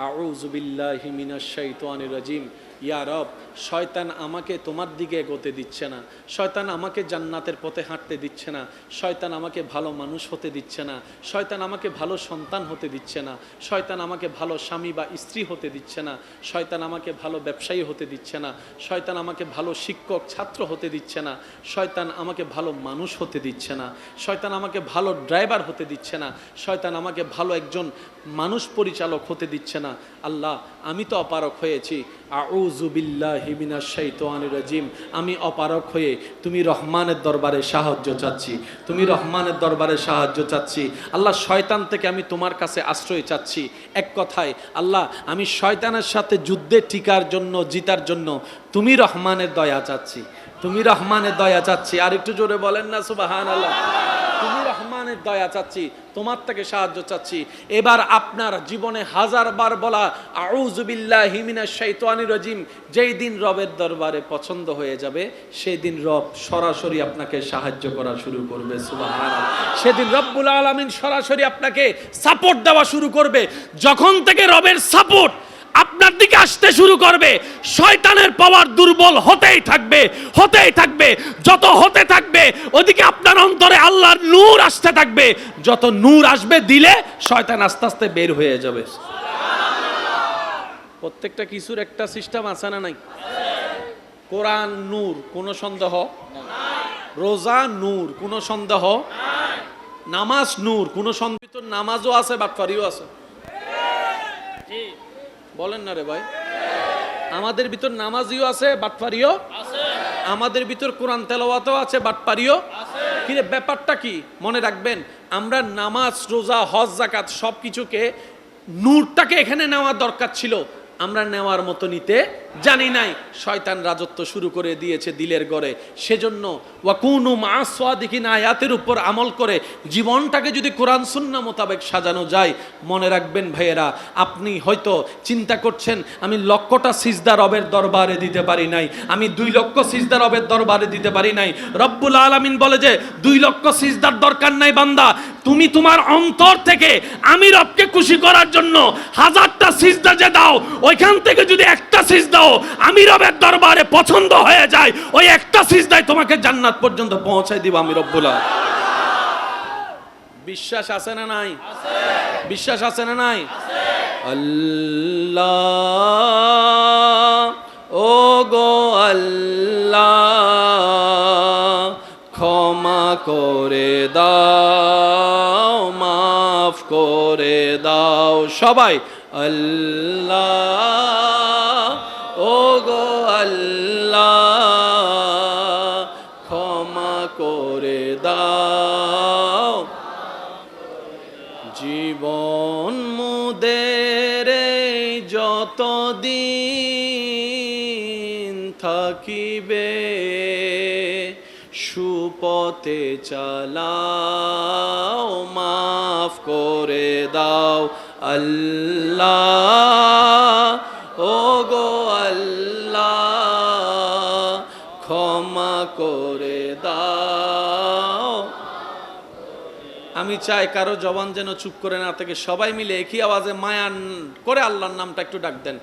আউযু বিল্লাহি মিনাশ শাইতানির রাজিম। ইয়া রব, শয়তান আমাকে তোমার দিকে এগোতে দিচ্ছে না, শয়তান আমাকে জান্নাতের পথে হাঁটতে দিচ্ছে না, শয়তান আমাকে ভালো মানুষ হতে দিচ্ছে না, শয়তান আমাকে ভালো সন্তান হতে দিচ্ছে না, শয়তান আমাকে ভালো স্বামী বা স্ত্রী হতে দিচ্ছে না, শয়তান আমাকে ভালো ব্যবসায়ী হতে দিচ্ছে না, শয়তান আমাকে ভালো শিক্ষক ছাত্র হতে দিচ্ছে না, শয়তান আমাকে ভালো মানুষ হতে দিচ্ছে না, শয়তান আমাকে ভালো ড্রাইভার হতে দিচ্ছে না, শয়তান আমাকে ভালো একজন মানুষ পরিচালক হতে দিচ্ছে না। আল্লাহ, আমি তো অপারক হয়েছি। আউযু বিল্লাহি মিনাশ শাইতানির রাজিম। আমি অপারক হয়ে তুমি রহমানের দরবারে সাহায্য চাচ্ছি, তুমি রহমানের দরবারে সাহায্য চাচ্ছি। আল্লাহ, শয়তান থেকে আমি তোমার কাছে আশ্রয় চাচ্ছি। এক কথায় আল্লাহ, আমি শয়তানের সাথে যুদ্ধে টিকার জন্য, জিতার জন্য তুমি রহমানের দয়া চাচ্ছি, তুমি রহমানের দয়া চাচ্ছি। আর একটু জোরে বলেন না সুবহানাল্লাহ। তুমি রহমানের দয়া চাচ্ছি, তোমার থেকে সাহায্য চাচ্ছি। এবার আপনার জীবনে 1000 বার বলা আউযু বিল্লাহি মিনাশ শাইতানির রাজিম যেই দিন রবের দরবারে পছন্দ হয়ে যাবে, সেই দিন রব সরাসরি আপনাকে সাহায্য করা শুরু করবে। সুবহানাল্লাহ। সেদিন রব্বুল আলামিন সরাসরি আপনাকে সাপোর্ট দেওয়া শুরু করবে। যখন থেকে রবের সাপোর্ট আপনার দিকে আসতে শুরু করবে, শয়তানের পাওয়ার দুর্বল হতেই থাকবে, হতেই থাকবে। যত হতে থাকবে, ওদিকে আপনার অন্তরে আল্লাহর নূর আসতে থাকবে। যত নূর আসবে দিলে, শয়তান আস্তে আস্তে বের হয়ে যাবে। প্রত্যেকটা কিছুর একটা সিস্টেম আছে না নাই? কোরআন নূর, কোনো সন্দেহ? রোজা নূর, কোনো সন্দেহ? নামাজ নূর, কোনো সন্দেহ? নামাজও আছে, বাটফারিও আছে। বলেন না রে ভাই। আমাদের ভিতর নামাজিও আছে, বাটপারিও আছে। আমাদের ভিতর কোরআন তেলাওয়াতও আছে, বাটপারিও আছে। কি রে, ব্যাপারটা কি মনে রাখবেন, আমরা নামাজ, রোজা, হজ, যাকাত সবকিছুকে, নূরটাকে এখানে নেওয়া দরকার ছিল, আমরা নেওয়ার মতো নিতে জানি নাই। শয়তান রাজত্ব শুরু করে দিয়েছে দিলের ঘরে। সেজন্য ওয়াকুনু মা'আস সাদিকিন আয়াতের উপর আমল করে জীবনটাকে যদি কোরআন সুন্নাহ মোতাবেক সাজানো যায়, মনে রাখবেন ভাইয়েরা, আপনি হয়তো চিন্তা করছেন আমি লক্ষটা সিজদা রবের দরবারে দিতে পারি নাই, আমি 2 লক্ষ সিজদা রবের দরবারে দিতে পারি নাই। রব্বুল আলামিন বলে যে 2 লক্ষ সিজদার দরকার নাই বান্দা, তুমি তোমার অন্তর থেকে আমি রবকে খুশি করার জন্য 1000টা সিজদা যে দাও, ওইখান থেকে যদি একটা সিজদাও আমি রবের দরবারে পছন্দ হয়ে যায়, ওই একটা সিজদায় তোমাকে জান্নাত পর্যন্ত পৌঁছায় দিব আমি রব্বুল আলামিন। বিশ্বাস আছে না নাই? আছে। বিশ্বাস আছে না নাই? আছে। আল্লাহ ও গো আল্লাহ, ক্ষমা করে দাও, মাফ করে দাও। সবাই আল্লাহ ও গো আল্লাহ, ক্ষমা করে দাও। জীবন মুদের যতদিন থাকিবে, সুপথে চালাও, মাফ করে দাও। আল্লাহ ও গো আল্লাহ, ক্ষমা করে দাও। আমি চাই কারো জবান যেন চুপ করে না থাকে, সবাই মিলে একই আওয়াজে মায়া করে আল্লাহর নামটা একটু ডাক দেন।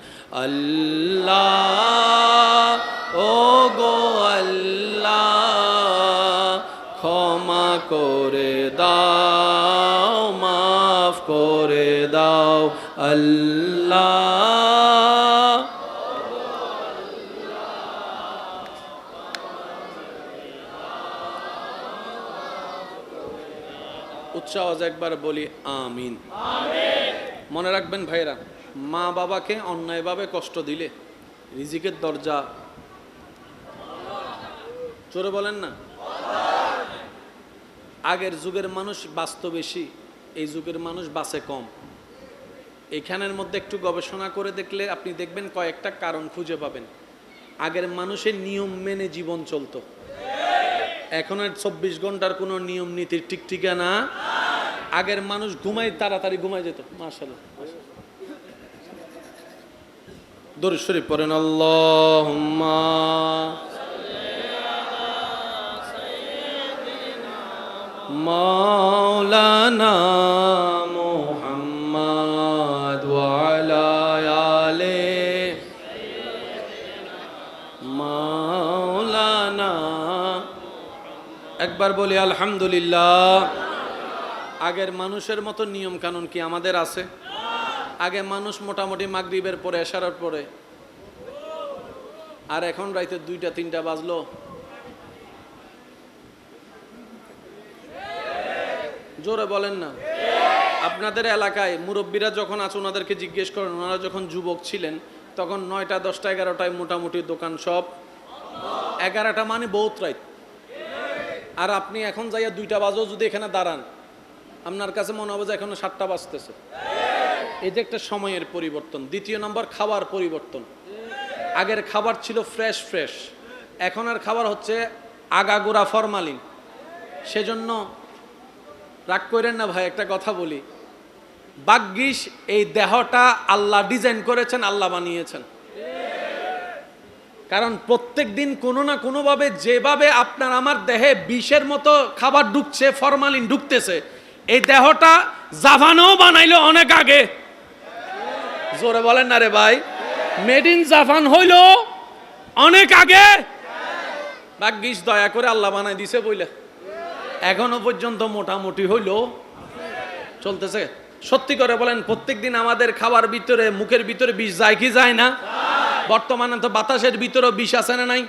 আল্লাহ ও গো আল্লাহ, ক্ষমা করে দাও, মাফ করে দাও। আল্লাহ উচ্চ আওয়াজে একবার বলি আমিন। মনে রাখবেন ভাইরা, মা বাবাকে অন্যায়ভাবে কষ্ট দিলে রিজিকের দরজা, জোরে বলেন না। আগের যুগের মানুষ বাঁচত বেশি, এই যুগের মানুষ বাঁচে কম। এখানের মধ্যে একটু গবেষণা করে দেখলে আপনি দেখবেন কয়েকটা কারণ খুঁজে পাবেন। আগের মানুষের নিয়ম মেনে জীবন চলতো, এখন 24 ঘন্টার কোনো নিয়ম নীতির ঠিক ঠিকানা। আগের মানুষ ঘুমায়, তাড়াতাড়ি ঘুমায় যেত। মাশাআল্লাহ, দরুদ শরীফ পড়েন। আল্লাহুম্মা মাওলানা মুহাম্মদ ওয়া আলা আলি মাওলানা। একবার বলি আলহামদুলিল্লাহ। আগের মানুষের মতো নিয়ম কানুন কি আমাদের আছে? আগে মানুষ মোটামুটি মাগরিবের পরে, এশারের পরে, আর এখন রাইতে 2টা-3টা বাজলো, জোরে বলেন না। আপনাদের এলাকায় মুরব্বীরা যখন আছে ওনাদেরকে জিজ্ঞেস করেন, ওনারা যখন যুবক ছিলেন তখন 9টা, 10টা, 11টায় মোটামুটি দোকান সব, 11টা মানে বহুত রাত। আর আপনি এখন যাইয়া 2টা বাজেও যদি এখানে দাঁড়ান, আপনার কাছে মনে হবে যে এখনো 7টা বাজতেছে। এই যে একটা সময়ের পরিবর্তন। দ্বিতীয় নম্বর, খাবার পরিবর্তন। আগের খাবার ছিল ফ্রেশ ফ্রেশ, এখন আর খাবার হচ্ছে আগাগোড়া ফরমালিন। সেজন্য রাগ করেন না ভাই, একটা কথা বলি, ভাগ্যিস এই দেহটা আল্লাহ ডিজাইন করেছেন, আল্লাহ বানিয়েছেন। কারণ প্রত্যেক দিন কোনো না কোনোভাবে যেভাবে আপনার আমার দেহে বিষের মতো খাবার ঢুকছে, ফরমালিন ঢুকতেছে, এই দেহটা জাপানও বানাইলো অনেক আগে। জোরে বলেন না রে ভাই, মেড ইন জাপান হইল অনেক আগে। ভাগ্যিস দয়া করে আল্লাহ বানাই দিছে বইলে এখনো পর্যন্ত মোটামুটি হইল চলতেছে। সত্যি করে বলেন, প্রত্যেকদিন আমাদের খাবার ভিতরে, মুখের ভিতরে বিষ যায় কি যায় না? বর্তমানে তো বাতাসের ভিতরে বিষ আছে না নাই?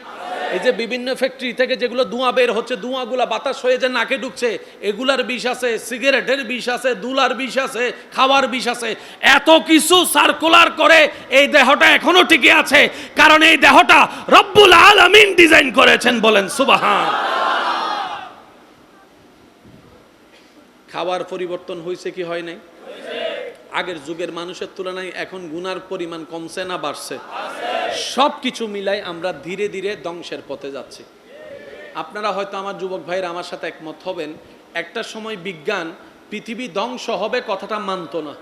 এই যে বিভিন্ন ফ্যাক্টরি থেকে যেগুলো ধোঁয়া বের হচ্ছে, ধোঁয়াগুলো বাতাস হয়ে যে নাকে ঢুকছে, এগুলার বিষ আছে, সিগারেটের বিষ আছে, দুলার বিষ আছে, খাওয়ার বিষ আছে। এত কিছু সার্কুলার করে এই দেহটা এখনো টিকে আছে, কারণ এই দেহটা রব্বুল আলামিন ডিজাইন করেছেন। বলেন সুবহান। খাওয়ার পরিবর্তন হয়েছে কি হয় নাই? আগের যুগের মানুষের তুলনায় এখন গুনার পরিমাণ কমছে না বাড়ছে? সব কিছু মিলাই আমরা ধীরে ধীরে ধ্বংসের পথে যাচ্ছি। আপনারা হয়তো আমার যুবক ভাইরা আমার সাথে একমত হবেন, একটা সময় বিজ্ঞান পৃথিবী ধ্বংস হবে কথাটা মানতো না।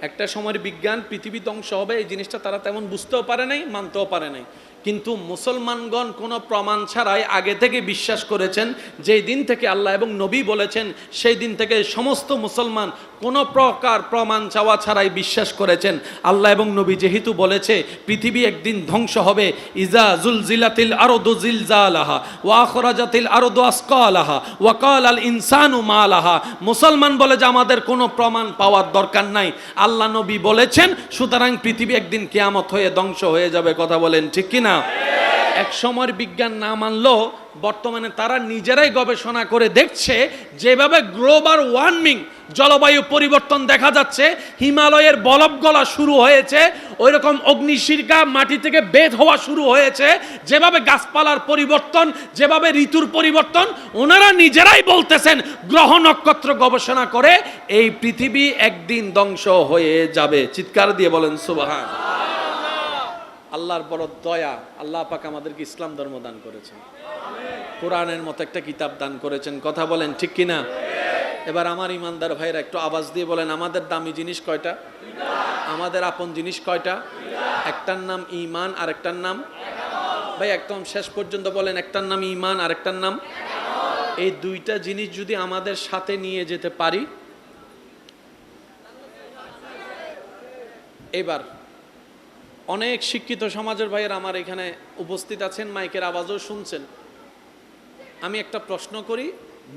একটা সময় বিজ্ঞান পৃথিবী ধ্বংস হবে এই জিনিসটা তারা তেমন বুঝতেও পারে নাই, মানতেও পারে নাই। কিন্তু মুসলমানগণ কোনো প্রমাণ ছাড়াই আগে থেকে বিশ্বাস করেছেন। যেই দিন থেকে আল্লাহ এবং নবী বলেছেন, সেই দিন থেকে সমস্ত মুসলমান কোনো প্রকার প্রমাণ চাওয়া ছাড়াই বিশ্বাস করেছেন। আল্লাহ এবং নবী যেহেতু বলেছে পৃথিবী একদিন ধ্বংস হবে, ইজা জুলজিলাতিল আরদু জিলজালাহা ওয়া আখরাজাতিল আরদু আসকালাহা ওয়া ক্বালাল ইনসানু মা লাহা। মুসলমান বলে যে আমাদের কোনো প্রমাণ পাওয়ার দরকার নাই, আল্লাহ নবী বলেছেন, সুতরাং পৃথিবী একদিন কিয়ামত হয়ে ধ্বংস হয়ে যাবে। কথা বলেন ঠিক কিনা? এক সময়ের বিজ্ঞান না মানলেও বর্তমানে তারা নিজেরাই গবেষণা করে দেখছে, যেভাবে গ্লোবাল ওয়ার্মিং জলবায়ু পরিবর্তন দেখা যাচ্ছে, হিমালয়ের বরফ গলা শুরু হয়েছে, ওইরকম অগ্নিশিখা মাটি থেকে বের হওয়া শুরু হয়েছে, যেভাবে গাছপালার পরিবর্তন, যেভাবে ঋতুর পরিবর্তন, ওনারা নিজেরাই বলতেছেন গ্রহ নক্ষত্র গবেষণা করে এই পৃথিবী একদিন ধ্বংস হয়ে যাবে। চিৎকার দিয়ে বলেন সুবহান। আল্লাহর বড় দয়া, আল্লাহ পাক আমাদেরকে ইসলাম ধর্ম দান করেছেন, কোরআনের মতো একটা কিতাব দান করেছেন। কথা বলেন ঠিক কিনা? এবার আমার ইমানদার ভাইরা একটু আওয়াজ দিয়ে বলেন, আমাদের দামি জিনিস কয়টা? আমাদের আপন জিনিস কয়টা? একটার নাম ঈমান আর একটার নাম, ভাই একদম শেষ পর্যন্ত বলেন, একটার নাম ঈমান আর একটার নাম। এই দুইটা জিনিস যদি আমাদের সাথে নিয়ে যেতে পারি, এবার অনেক শিক্ষিত সমাজের ভাইয়েরা আমার এখানে উপস্থিত আছেন, মাইকের আওয়াজও শুনছেন। আমি একটা প্রশ্ন করি,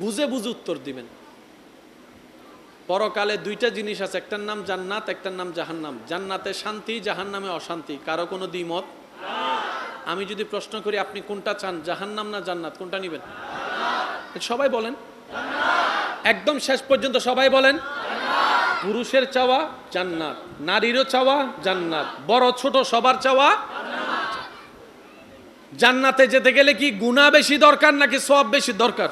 বুঝে বুঝে উত্তর দিবেন। পরকালে দুইটা জিনিস আছে, একটার নাম জান্নাত, একটার নাম জাহান্নাম। জান্নাতে শান্তি, জাহান্নামে অশান্তি, কারো কোনো দ্বিমত? আমি যদি প্রশ্ন করি আপনি কোনটা চান, জাহান্নাম না জান্নাত, কোনটা নেবেন? সবাই বলেন, একদম শেষ পর্যন্ত সবাই বলেন। পুরুষের চাওয়া জান্নাত, নারীরও চাওয়া জান্নাত, বড় ছোট সবার চাওয়া। জান্নাতে যেতে গেলে কি গুনাহ বেশি দরকার নাকি সওয়াব বেশি দরকার?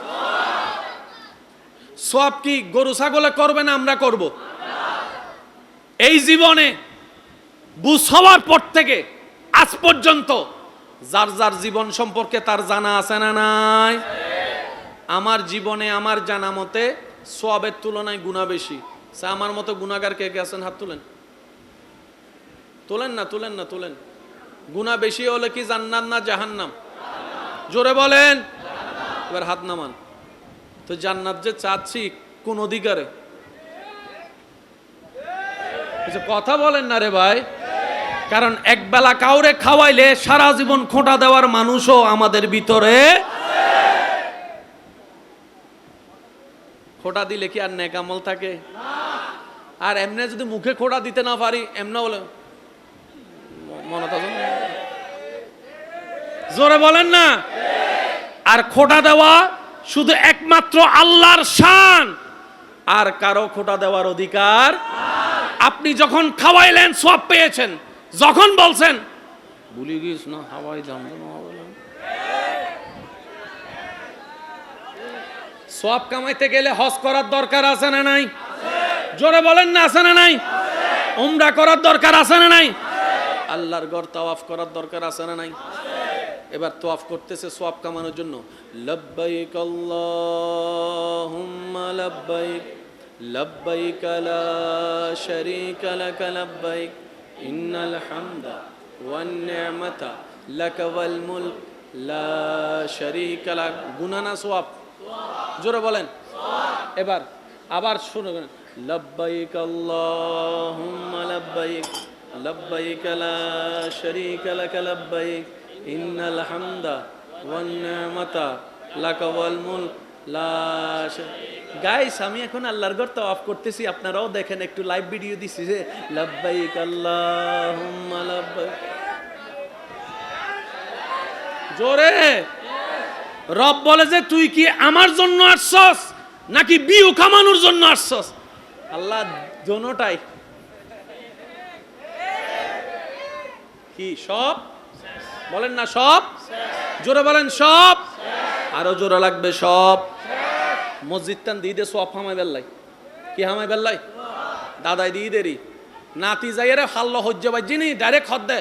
সওয়াব কি গরু ছাগলে করবে না আমরা করব? এই জীবনে বুঝ হওয়ার পর থেকে আজ পর্যন্ত যার যার জীবন সম্পর্কে তার জানা আছে না নাই? আমার জীবনে আমার জানা মতে সওয়াবের তুলনায় গুনাহ বেশি। আমার মতো গুনাহগার কে কে আছেন? হাত তুলেন। তুলেন না, তুলেন না, তুলেন। গুনাহ বেশি হলে কি জান্নাত না জাহান্নাম? জোরে বলেন। এবার হাত নামান। তো জান্নাত যে চাচ্ছি কোন অধিকারে? কথা বলেন না রে ভাই। কারণ একবেলা কাউরে খাওয়াইলে সারা জীবন খোঁটা দেওয়ার মানুষও আমাদের ভিতরে। খোঁটা দিলে কি আর নেক আমল থাকে? আর এমনি যদি মুখে খোঁটা দিতে না পারি, এমনি বলে মনে থাকে, জোরে বলেন না। আর খোঁটা দেওয়া শুধু একমাত্র আল্লাহর শান, আর কারো খোঁটা দেওয়ার অধিকার। আপনি যখন খাওয়াইলেন সওয়াব পেয়েছেন, যখন বলছেন ভুলে গিয়েছ না হাওয়াই দাম, সওয়াব কামাইতে গেলে হজ করার দরকার আছে না নাই? জোরে বলেন না, আছে না নাই? উমরা করার দরকার আছে না নাই? আল্লাহর ঘর তাওয়াফ করার দরকার আছে না নাই? এবার তাওয়াফ করতেছে সওয়াব কামানোর জন্য। লব্বাইক আল্লাহুম্মা লব্বাইক লব্বাইক লা শারীকা লাক লব্বাইক ইন্নাল হামদা ওয়ান নি'মাতা লাক ওয়াল মুলক লা শারীকা লাক। গুনাহ না সওয়াব? জোরে বলেন। এবার আবার শুনুন, লব্বাইক আল্লাহুম্মা লব্বাইক লব্বাইক লা শারীকা লাক লব্বাইক ইন্নাল হামদা ওয়ান নি'মাতা লাক ওয়াল মুলক লা। গাইস, আমি এখন আল্লাহর ঘর তাওয়াফ করতেছি, আপনারাও দেখেন, একটু লাইভ ভিডিও দিছি যে লব্বাইক আল্লাহুম্মা লব্বাইক। জোরে। রব বলে যে তুই কি আমার জন্য আসছস নাকি বিউ কামানোর জন্য আসছস? আল্লাহ দোনোটাই। কি সব? বলেন না সব। জোরে বলেন সব। আরো জোরে লাগবে সব। মসজিদ টান দিয়ে দে সব হামাই বেল্লাই। কি হামাই বেল্লাই? দাদাই দিয়ে দেরি নাতি যাইরে হাল্লা হজ্জা বাজিনি ডাইরেক্ট হদ দে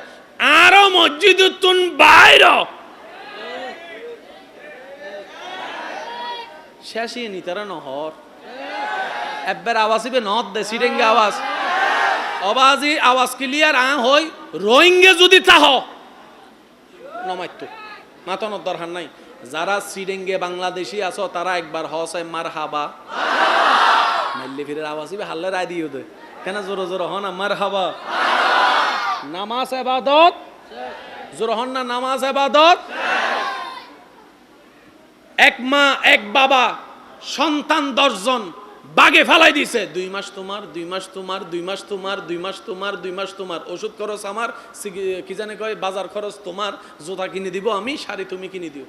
আরো মসজিদ তুন বাইর শেষই নি তারা নহর একবার আওয়াজ ইবে নদ দে সিডেঙ্গে আওয়াজ আওয়াজি আওয়াজ ক্লিয়ার আ হই রোহিঙ্গে যদি তাহ নমাইতো মাতানোর দরকার নাই। যারা সিডেঙ্গে বাংলাদেশি আছো তারা একবার হসায় মার হাবা মাইলে ফিরে আওয়াজ ইবে হাল্লা রায় দিও দে কেন জোরে জোরে হন মার হাবা। নামাজ ইবাদত জোরে হন না নামাজ ইবাদত। এক মা এক বাবা সন্তান 10 জন বাগে ফেলাই দিছে 2 মাস তোমার 2 মাস তোমার 2 মাস তোমার 2 মাস তোমার 2 মাস তোমার ওষুধ খরচ আমার কি জানে কয় বাজার খরচ তোমার জুতা কিনে দিব আমি শাড়ি তুমি কিনে দিও।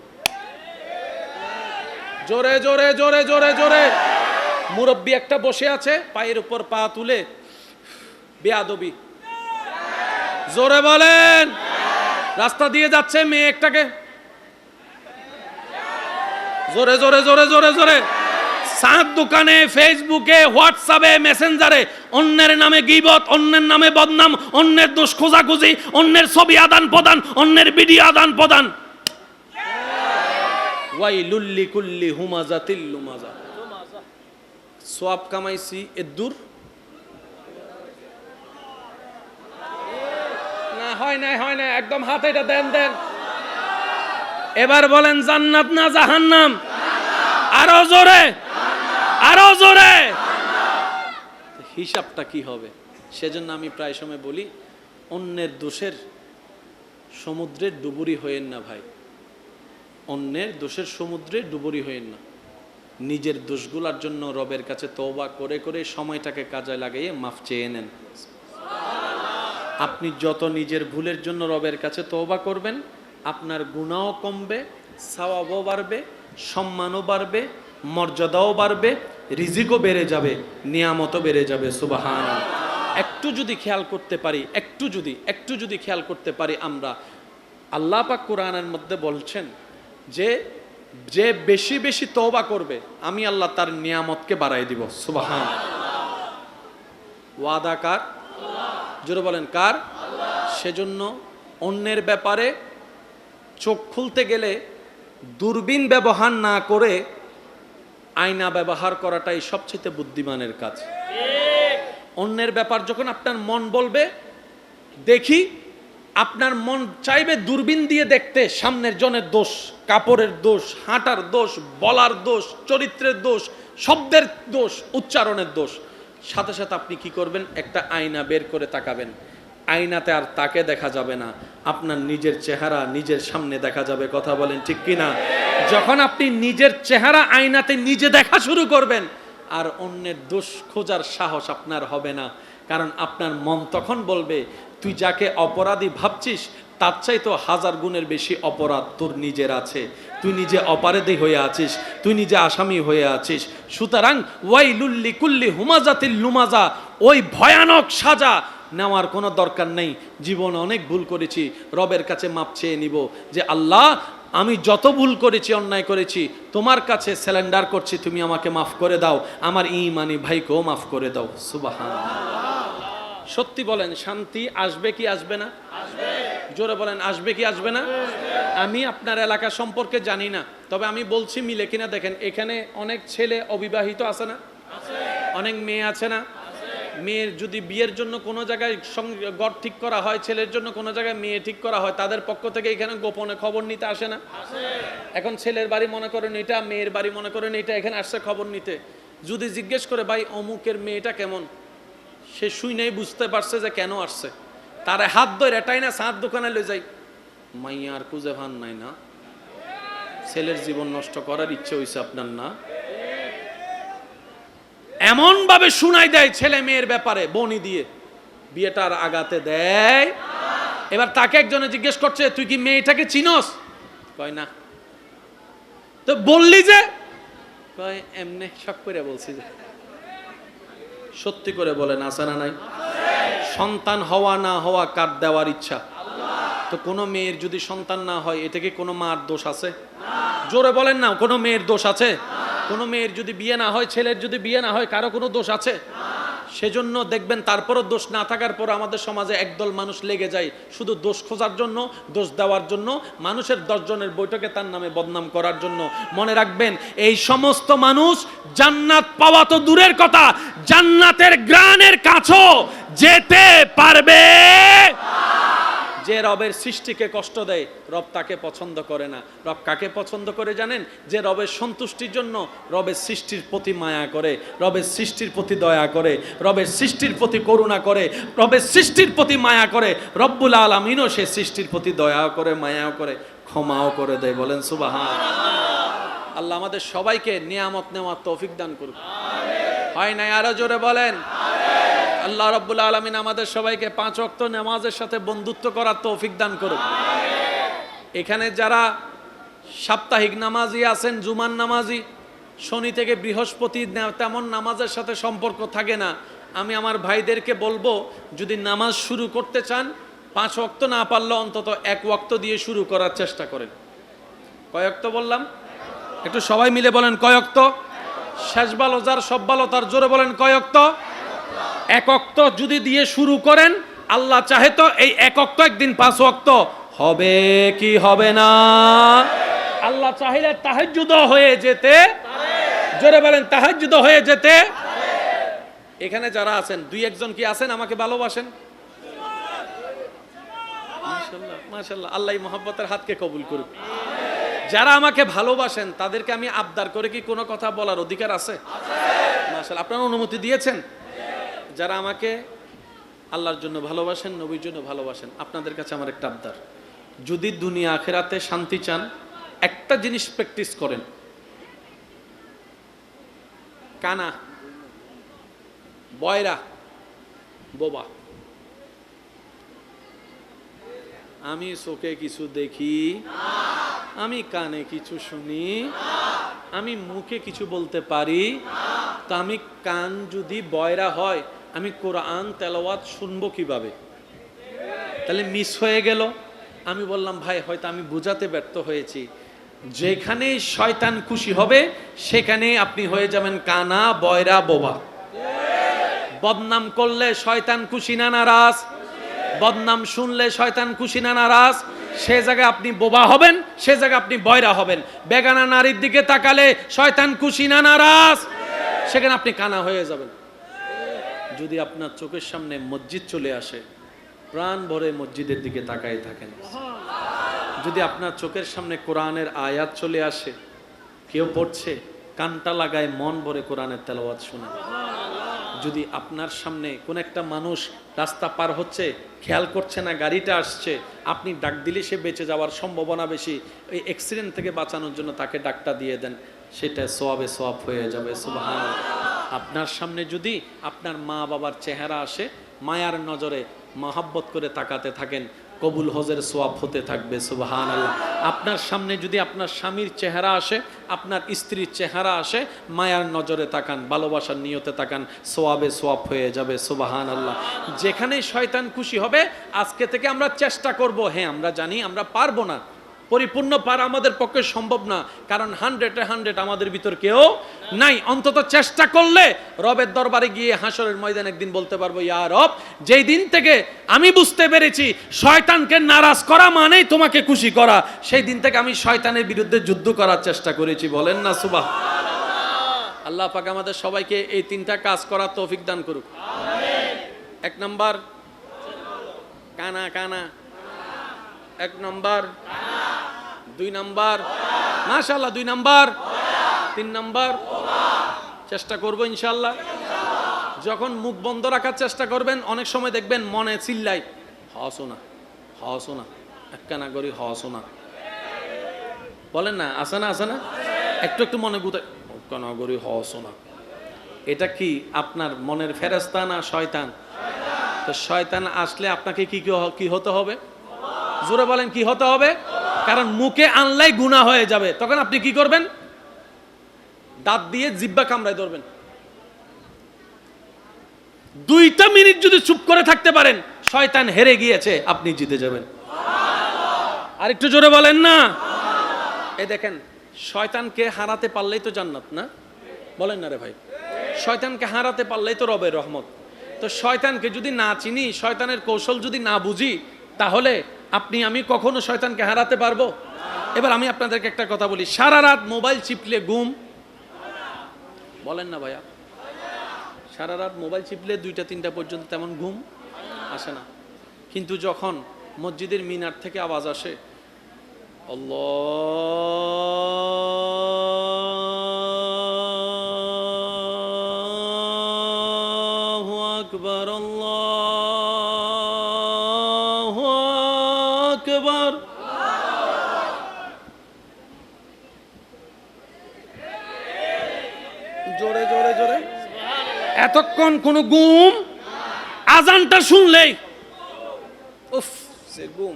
জোরে জোরে জোরে জোরে জোরে। মুরব্বি একটা বসে আছে পায়ের উপর পা তুলে বেয়াদবি। জোরে বলেন। রাস্তা দিয়ে যাচ্ছে মেয়ে একটাকে জোরে জোরে জোরে জোরে জোরে সাত দোকানে ফেসবুকে হোয়াটসঅ্যাপে মেসেঞ্জারে অন্যের নামে গীবত অন্যের নামে বদনাম অন্যের দোষ খোঁজাখুঁজি অন্যের ছবি আদান প্রদান অন্যের ভিডিও আদান প্রদান। ওয়াইলুল লিকুল্লি হুমাজাতিল লুমাজা। সওয়াব কামাইছি এদুর না হয় না হয় না একদম হাতে এটা দেন দেন। এবার বলেন জান্নাত না জাহান্নাম? আরো জোরে আরো জোরে। হিসাবটা কি হবে? সেজন্য আমি প্রায় সময় বলি অন্যের দোষের সমুদ্রে ডুবুরি হয়েন না ভাই। অন্যের দোষের সমুদ্রে ডুবুরি হয়েন না। নিজের দোষগুলোর জন্য রবের কাছে তওবা করে করে সময়টাকে কাজে লাগিয়ে মাফ চেয়ে নেন। আপনি যত নিজের ভুলের জন্য রবের কাছে তওবা করবেন আপনার গুনাহও কমবে সওয়াবও বাড়বে সম্মানও বাড়বে মর্যাদাও বাড়বে রিজিকও বেড়ে যাবে নিয়ামতও বেড়ে যাবে। সুবহানাল্লাহ। একটু যদি খেয়াল করতে পারি একটু যদি খেয়াল করতে পারি আমরা আল্লাহ পাক কোরআনের মধ্যে বলছেন যে যে বেশি বেশি তওবা করবে আমি আল্লাহ তার নিয়ামতকে বাড়াই দিব। সুবহানাল্লাহ। ওয়াদা কার? জোরে বলেন কার? সেজন্য অন্যের ব্যাপারে চোখ খুলতে গেলে দূরবীন ব্যবহার না করে আয়না ব্যবহার করাটাই সবচেয়ে বুদ্ধিমানের কাজ। অন্যের ব্যাপার যখন আপনার মন বলবে দেখি আপনার মন চাইবে দূরবীন দিয়ে দেখতে সামনের জনের দোষ কাপড়ের দোষ হাঁটার দোষ বলার দোষ চরিত্রের দোষ শব্দের দোষ উচ্চারণের দোষ। সাথে সাথে আপনি কি করবেন একটা আয়না বের করে তাকাবেন। আয়নাতে আর তাকে দেখা যাবে না আপনার নিজের চেহারা নিজের সামনে দেখা যাবে। কথা বলেন ঠিক কিনা? যখন আপনি নিজের চেহারা আয়নাতে নিজে দেখা শুরু করবেন আর অন্যের দোষ খোঁজার সাহস আপনার হবে না। কারণ আপনার মন তখন বলবে তুই যাকে অপরাধী ভাবছিস তার চাইতে 1000 গুণের বেশি অপরাধ তোর নিজের আছে। তুই নিজে অপরাধী হয়ে আছিস তুই নিজে আসামি হয়ে আছিস। সুতরাং ওয়াইলুল লিকুল্লি হুমাজাতিল লুমাজা ওই ভয়ানক সাজা নেওয়ার কোনো দরকার নেই। জীবনে অনেক ভুল করেছি রবের কাছে মাপ চেয়ে নিব যে আল্লাহ আমি যত ভুল করেছি অন্যায় করেছি তোমার কাছে স্যালেন্ডার করছি তুমি আমাকে মাফ করে দাও আমার ঈমানি ভাইকেও মাফ করে দাও। সুবহানাল্লাহ। সত্যি বলেন শান্তি আসবে কি আসবে না? জোরে বলেন আসবে কি আসবে না? আমি আপনার এলাকা সম্পর্কে জানি না তবে আমি বলছি মিলে কিনা দেখেন এখানে অনেক ছেলে অবিবাহিত আছে না? অনেক মেয়ে আছে না? মেয়ের যদি বিয়ের জন্য কোনো জায়গায় ঘর ঠিক করা হয় ছেলের জন্য কোনো জায়গায় মেয়ে ঠিক করা হয় তাদের পক্ষ থেকে এখানে গোপনে খবর নিতে আসে না? এখন ছেলের বাড়ি মনে করেন এটা মেয়ের বাড়ি মনে করেন এটা এখানে আসছে খবর নিতে। যদি জিজ্ঞেস করে ভাই অমুকের মেয়েটা কেমন সে শুনেই বুঝতে পারছে যে কেন আসছে তারে হাত ধরে এটাই না সাত দোকানে লয়ে যাই মাইয়া আর খুঁজে ভান নাই না ছেলের জীবন নষ্ট করার ইচ্ছে হইছে আপনার না? এমন ভাবে শুনাই দেয় ছেলে মেয়ের ব্যাপারে বনি দিয়ে বিয়েটার আগাতে দেয়। এবার তাকে একজনে জিজ্ঞেস করছে তুই কি মেয়েটাকে চিনস? কয় না। তো বললি যে, কয় এমনি শখ করে বলছি যে। সত্যি করে বলেন আছে না নাই? সন্তান হওয়া না হওয়া কার দেওয়ার ইচ্ছা? তো কোনো মেয়ের যদি সন্তান না হয় এটা কি কোনো মার দোষ আছে? জোরে বলেন না, কোনো মেয়ের দোষ আছে? কোনো মেয়ের যদি বিয়ে না হয়, ছেলের যদি বিয়ে না হয়, কারো কোনো দোষ আছে? সেজন্য দেখবেন তারপরও দোষ না থাকার পর আমাদের সমাজে একদল মানুষ লেগে যায় শুধু দোষ খোঁজার জন্য, দোষ দেওয়ার জন্য, মানুষের 10 জনের বৈঠকে তার নামে বদনাম করার জন্য। মনে রাখবেন, এই সমস্ত মানুষ জান্নাত পাওয়া তো দূরের কথা, জান্নাতের গ্রানের কাছেও যেতে পারবে। যে রবের সৃষ্টিকে কষ্ট দেয়, রব তাকে পছন্দ করে না। রব কাকে পছন্দ করে জানেন? যে রবের সন্তুষ্টির জন্য রবের সৃষ্টির প্রতি মায়া করে, রবের সৃষ্টির প্রতি দয়া করে, রবের সৃষ্টির প্রতি করুণা করে, রবের সৃষ্টির প্রতি মায়া করে। রব্বুল আলামিনও সে সৃষ্টির প্রতি দয়া করে, মায়াও করে, ক্ষমাও করে দেয়। বলেন সুবহানাল্লাহ। আল্লাহ আমাদের সবাইকে নিয়ামত নেওয়ার তৌফিক দান করুন। হয় নাই? আরো জোরে বলেন। আল্লাহ রাব্বুল আলামিন আমাদের সবাইকে 5 ওয়াক্ত নামাজের সাথে বন্ধুত্ব করার তৌফিক দান করুন। এখানে যারা সাপ্তাহিক নামাজি আছেন, জুমার নামাজি, শনি থেকে বৃহস্পতি তেমন নামাজের সাথে সম্পর্ক থাকে না, আমি আমার ভাইদেরকে বলবো, যদি নামাজ শুরু করতে চান 5 ওয়াক্ত না পারলে অন্তত 1 ওয়াক্ত দিয়ে শুরু করার চেষ্টা করেন। কয় ওয়াক্ত বললাম? একটু সবাই মিলে বলেন কয় ওয়াক্ত? শেষ ভালো যার সব ভালো তার, জোরে বলেন কয় ওয়াক্ত? 1 ওয়াক্ত যদি দিয়ে শুরু করেন, আল্লাহ চাহে তো এই 1 ওয়াক্ত একদিন 5 ওয়াক্ত হবে কি হবে না? আল্লাহ চাইলে তাহাজ্জুদ হয়ে যেতে, জোরে বলেন তাহাজ্জুদ হয়ে যেতে। এখানে যারা আছেন 2-1 জন কি আছেন আমাকে ভালোবাসেন? মাশাআল্লাহ মাশাআল্লাহ, আল্লাহ এই মহব্বতের হাতকে কবুল করুক। যারা আমাকে ভালোবাসেন তাদেরকে আমি আবদার করে কি কোনো কথা বলার অধিকার আছে? মাশাআল্লাহ, আপনারা অনুমতি দিয়েছেন। যারা আমাকে আল্লাহর জন্য ভালোবাসেন, নবীর জন্য ভালোবাসেন, আপনাদের কাছে আমার একটা আবদার, যদি দুনিয়া আখিরাতে শান্তি চান, একটা জিনিস প্র্যাকটিস করেন, কানা, বয়রা, বোবা। আমি চোখে কিছু দেখি, আমি কানে কিছু শুনি, আমি মুখে কিছু বলতে পারি, তো আমি কান যদি বয়রা হয় আমি কোরআন তেলাওয়াত শুনবো কিভাবে? তাহলে মিস হয়ে গেল। আমি বললাম, ভাই হয়তো আমি বোঝাতে ব্যর্থ হয়েছি, যেখানে শয়তান খুশি হবে সেখানে আপনি হয়ে যাবেন কানা, বয়রা, বোবা। বদনাম করলে শয়তান খুশি না নারাজ? বদনাম শুনলে শয়তান খুশি না নারাজ? সে জায়গায় আপনি বোবা হবেন, সে জায়গায় আপনি বয়রা হবেন। বেগানা নারীর দিকে তাকালে শয়তান খুশি না নারাজ? সেখানে আপনি কানা হয়ে যাবেন। যদি আপনার চোখের সামনে মসজিদ চলে আসে, প্রাণ ভরে মসজিদের দিকে তাকায় থাকেন। যদি আপনার চোখের সামনে কোরআনের আয়াত চলে আসে, কেউ পড়ছে, কানটা লাগায় মন ভরে কোরআনের তেলাওয়াত শুনে। যদি আপনার সামনে কোন একটা মানুষ রাস্তা পার হচ্ছে, খেয়াল করছে না গাড়িটা আসছে, আপনি ডাক দিলে সে বেঁচে যাওয়ার সম্ভাবনা বেশি, এই অ্যাক্সিডেন্ট থেকে বাঁচানোর জন্য তাকে ডাকটা দিয়ে দেন, সেটা সওয়াবে সওয়াব হয়ে যাবে। সুবহানাল্লাহ। আপনার সামনে যদি আপনার মা বাবার চেহারা আসে, মায়ার নজরে মহব্বত করে তাকাতে থাকেন, কবুল হজের সওয়াব হতে থাকবে। সুবহানাল্লাহ। আপনার সামনে যদি আপনার স্বামীর চেহারা আসে, আপনার স্ত্রীর চেহারা আসে, মায়ার নজরে তাকান, ভালোবাসার নিয়তে তাকান, সওয়াবে সওয়াব হয়ে যাবে। সুবহানাল্লাহ। যেখানেই শয়তান খুশি হবে, আজকে থেকে আমরা চেষ্টা করব। হ্যাঁ, আমরা জানি আমরা পারবো না, পরিপূর্ণ পারা আমাদের পক্ষে সম্ভব না, কারণ 100 আমাদের ভিতর কেউ নাই। অন্তত চেষ্টা করলে রবের দরবারে গিয়ে হাসরের ময়দানে একদিন বলতে পারবো, ইয়া রব, যেই দিন থেকে আমি বুঝতে পেরেছি শয়তানকে নারাজ করা মানেই তোমাকে খুশি করা, সেই দিন থেকে আমি শয়তানের বিরুদ্ধে যুদ্ধ করার চেষ্টা করেছি। বলেন না সুবহানাল্লাহ। আল্লাহ পাক আমাদের সবাইকে এই 3টা কাজ করার তৌফিক দান করুক। 1 নাম্বার কানা কানা, 1 নাম্বার, 2 নাম্বার, মাশাআল্লাহ 2 নাম্বার, 3 নাম্বার, চেষ্টা করবো ইনশাআল্লাহ। যখন মুখ বন্ধ রাখার চেষ্টা করবেন, অনেক সময় দেখবেন মনে চিল্লাই, হসোনা হসোনা, একখানা করি হসোনা, বলেন না, আসে না আসে না, একটু একটু মনে গুতে একখানা করি হসোনা। এটা কি আপনার মনের ফেরেশতা না শয়তান? তো শয়তান আসলে আপনাকে কি হতে হবে? জোরে বলেন, কি হতে হবে? কারণ মুখে আনলাই গুনাহ হয়ে যাবে। তখন আপনি কি করবেন? দাঁত দিয়ে জিহ্বা কামড়ায় ধরবেন। 2টা মিনিট যদি চুপ করে থাকতে পারেন, শয়তান হেরে গিয়েছে, আপনি জিতে যাবেন। আর একটু জোরে বলেন না। এই দেখেন, শয়তানকে হারাতে পারলেই তো জান্নাত, না বলেন না রে ভাই? শয়তানকে হারাতে পারলেই তো রবের রহমত। তো শয়তানকে যদি না চিনি, শয়তানের কৌশল যদি না বুঝি, তাহলে আপনি আমি কখনো শয়তানকে হারাতে পারবো? এবার আমি আপনাদেরকে একটা কথা বলি, সারা রাত মোবাইল চিপলে ঘুম, বলেন না ভাইয়া? সারা রাত মোবাইল চিপলে 2টা 3টা পর্যন্ত তেমন ঘুম আসে না। কিন্তু যখন মসজিদের মিনার থেকে আওয়াজ আসে, আল্লাহু আকবার, আল্লাহু আকবার, জোরে জোরে জোরে, এতক্ষণ কোনো ঘুম, আজানটা শুনলেই উফ সে ঘুম।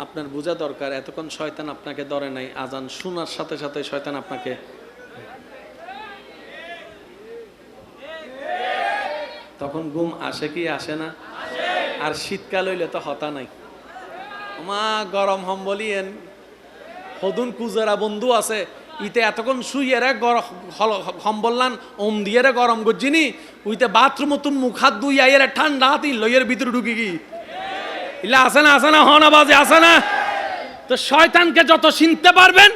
আপনার বোঝা দরকার, এতক্ষণ শয়তান আপনাকে ধরে নাই, আজান শোনার সাথে সাথে শয়তান আপনাকে। তখন ঘুম আসে কি আসে না? আর শীতকাল হইলে তো হতা নাই, মা গরম হম বলিয়েন হদুন কুজারা বন্ধু আছে, ইতে এতক্ষণ শুইয়েরা হম্বললান ওম দিয়ে গরম করছিনি, উইতে বাথরুম তুম মুখ হাত দুই আইয়ের ঠান্ডা হাতি লইয়ের ভিতরে ঢুকি গি ইলা আসে না, আসে না, হন আওয়াজে আসে না। তো শয়তানকে যত চিনতে পারবেন,